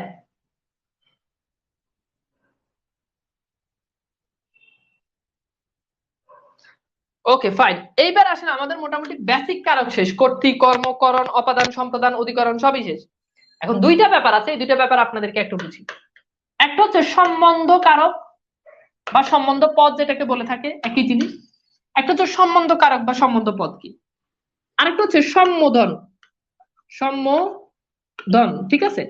ওকে, ফাইন। এইবার আসেন আমাদের মোটামুটি বেসিক কারক শেষ, কর্তৃ, কর্ম, করণ, অপাদান, সম্প্রদান, অধিকরণ সবই শেষ। এখন দুইটা ব্যাপার আছে, এই দুইটা ব্যাপার আপনাদেরকে একটু বুঝি। একটা হচ্ছে সম্বন্ধ কারক বা সম্বন্ধ পদ, যেটাকে বলে থাকে একই জিনিস। একটা হচ্ছে সম্বন্ধ কারক বা সম্বন্ধ পদ কি, আরেকটা হচ্ছে সম্বোধন, সম্বোধন, ঠিক আছে,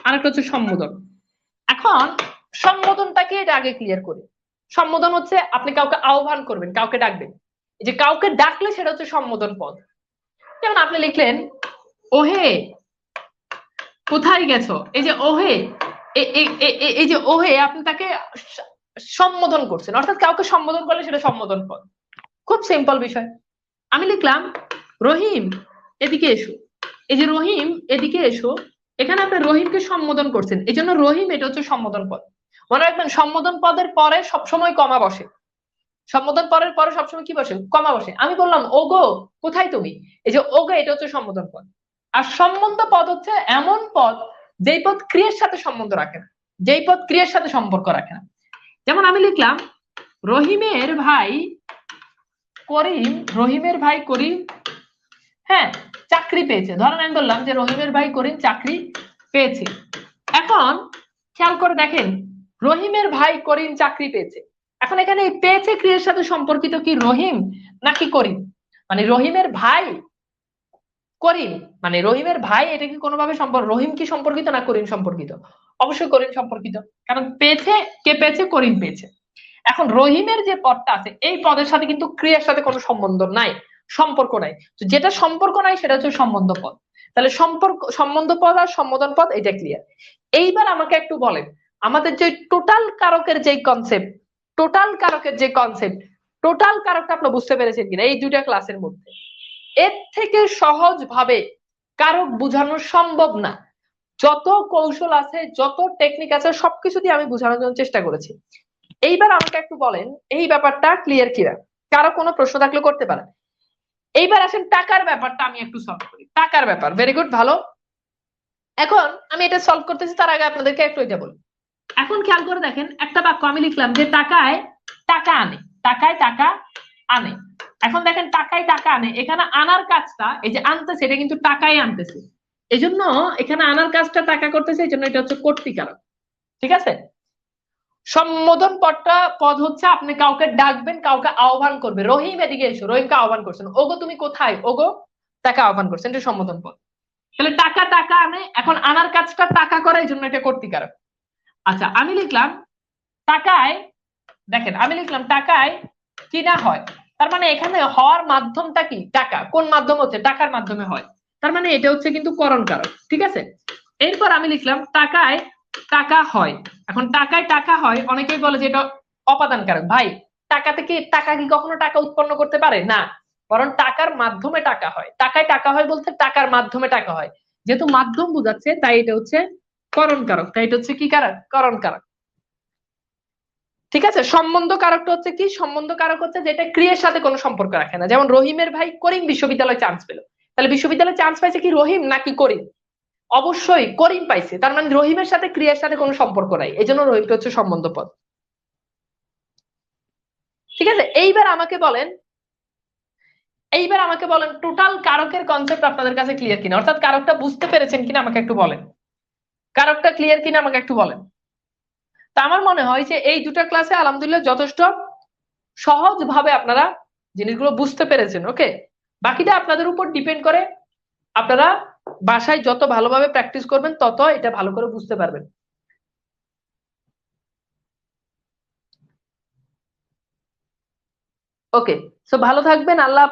আরেকটা হচ্ছে সম্বোধন। এখন সম্বোধনটাকে এটা আগে ক্লিয়ার করি। সম্বোধন হচ্ছে আপনি কাউকে আহ্বান করবেন, কাউকে ডাকবেন, এই যে কাউকে ডাকলে সেটা হচ্ছে সম্বোধন পদ। যেমন আপনি লিখলেন ওহে কোথায় গেছো, এই যে ওহে, এই যে ওহে আপনি তাকে সম্বোধন করছেন, অর্থাৎ কাউকে সম্বোধন করলে সেটা সম্বোধন পদ। খুব সিম্পল বিষয়। আমি লিখলাম রহিম এদিকে এসো। এই যে রহিম এদিকে এসো, এখানে আপনি রহিমকে সম্বোধন করছেন, এই জন্য রহিম এটা হচ্ছে সম্বোধন পদ। মনে রাখবেন সম্বোধন পদের পরে সবসময় কমা বসে। সম্বোধন পরের পরে সবসময় কি বসে? কমা বসে। আমি বললাম ওগো কোথায় তুমি, এই যে ওগো এটা হচ্ছে সম্বোধন পদ। আর সম্বন্ধ পদ হচ্ছে এমন পদ যেই পদ ক্রিয়ার সাথে সম্বন্ধ রাখে না, যেই পদ ক্রিয়ার সাথে সম্পর্ক রাখে না। যেমন আমি লিখলাম রহিমের ভাই করিম, রহিমের ভাই করিম হ্যাঁ চাকরি পেয়েছে। ধরেন আমি বললাম যে রহিমের ভাই করিম চাকরি পেয়েছে। এখন খেয়াল করে দেখেন রহিমের ভাই করিম চাকরি পেয়েছে। এখন এখানে পেয়েছে ক্রিয়ার সাথে সম্পর্কিত কি রহিম নাকি করিম? মানে রহিমের ভাই করিম, মানে রহিমের ভাই এটা কি কোনোভাবে সম্পর্ক, রহিম কি সম্পর্কিত না করিম সম্পর্কিত? অবশ্যই করিম সম্পর্কিত, কারণ পেয়েছে, কে পেয়েছে? করিম পেয়েছে। এখন রহিমের যে পদটা আছে এই পদের সাথে কিন্তু ক্রিয়ার সাথে কোনো সম্বন্ধ নাই, সম্পর্ক নাই। তো যেটা সম্পর্ক নাই সেটা হচ্ছে সম্বন্ধ পদ। তাহলে সম্পর্ক, সম্বন্ধ পদ আর সম্বোধন পদ, এটা ক্লিয়ার। এইবার আমাকে একটু বলেন আমাদের যে টোটাল কারকের যে কনসেপ্ট, টোটাল কারকের যে কনসেপ্ট, টোটাল কারকটা আপনি বুঝতে পেরেছেন কিনা এই দুইটা ক্লাসের মধ্যে? এর থেকে সহজ ভাবে কারক বোঝানো সম্ভব না। যত কৌশল আছে, যত টেকনিক আছে, সবকিছু দিয়ে আমি বোঝানোর জন্য চেষ্টা করেছি। এইবার আমাকে একটু বলেন এই ব্যাপারটা ক্লিয়ার কিনা, কারো কোনো প্রশ্ন থাকলে করতে পারেন। এইবার আসেন টাকার ব্যাপারটা আমি একটু সলভ করি। টাকার ব্যাপার, ভেরি গুড, ভালো। এখন আমি এটা সলভ করতেছি তার আগে আপনাদেরকে একটু এটা বলি। এখন খেয়াল করে দেখেন একটা বাক্য আমি লিখলাম যে টাকায় টাকা আনে, টাকায় টাকা আনে। এখন দেখেন টাকায় টাকা আনে, এখানে আনার কাজটা এই যে আনতেছে এটা কিন্তু টাকায় আনতেছে, এই জন্য এখানে আনার কাজটা টাকা করতেছে, এই জন্য এটা হচ্ছে কর্তৃকারক। ঠিক আছে। সম্বোধন পদটা পদ হচ্ছে আপনি কাউকে ডাকবেন, কাউকে আহ্বান করবে, রহিম এদিকে এসো, রহিমকে আহ্বান করছেন, ওগো তুমি কোথায়, ওগো তাকে আহ্বান করছেন, এটা সম্বোধন পদ। তাহলে টাকা টাকা আনে, এখন আনার কাজটা টাকা করে, এই জন্য এটা কর্তৃকারক। আচ্ছা আমি লিখলাম টাকায়, দেখেন আমি লিখলাম টাকায় কিনা হয়, তার মানে এখানে হওয়ার মাধ্যমটা কি? টাকা। কোন মাধ্যম হচ্ছে? টাকার মাধ্যমে হয়, তার মানে এটা হচ্ছে কিন্তু করণ কারক। ঠিক আছে। এরপর আমি লিখলাম টাকায় টাকা হয়। এখন টাকায় টাকা হয়, অনেকেই বলে যে এটা অপাদান কারক। ভাই টাকা থেকে টাকা কি কখনো টাকা উৎপন্ন করতে পারে? না, বরং টাকার মাধ্যমে টাকা হয়। টাকায় টাকা হয় বলতে টাকার মাধ্যমে টাকা হয়, যেহেতু মাধ্যম বোঝাচ্ছে তাই এটা হচ্ছে করণ কারক, তাই এটা হচ্ছে কি কারক? করণ কারক। ঠিক আছে। সম্বন্ধ কারকটা হচ্ছে কি? সম্বন্ধ কারক হচ্ছে যেটা ক্রিয়ার সাথে কোনো সম্পর্ক রাখে না। যেমন রহিমের ভাই করিম বিশ্ববিদ্যালয়ে চান্স পেল, তাহলে বিশ্ববিদ্যালয়ে চান্স পাইছে কি রহিম নাকি করিম? অবশ্যই করিম পাইছে, তার মানে রহিমের সাথে ক্রিয়ার সাথে কোনো সম্পর্ক নাই, এই জন্য রহিমটা হচ্ছে সম্বন্ধ পদ। ঠিক আছে। এইবার আমাকে বলেন, এইবার আমাকে বলেন টোটাল কারকের কনসেপ্ট আপনাদের কাছে ক্লিয়ার কিনা, অর্থাৎ কারকটা বুঝতে পেরেছেন কিনা আমাকে একটু বলেন। কারকটা ক্লিয়ার কিনা আমাকে একটু বলেন। তা আমার মনে হয় যে এই দুটা ক্লাসে আলহামদুলিল্লাহ যথেষ্ট সহজ ভাবে আপনারা জিনিসগুলো বুঝতে পেরেছেন। ওকে, বাকিটা আপনাদের উপর ডিপেন্ড করে। আপনারা বাসায় যত ভালোভাবে প্র্যাকটিস করবেন তত এটা ভালো করে বুঝতে পারবেন। ওকে, সো ভালো থাকবেন। আল্লাহ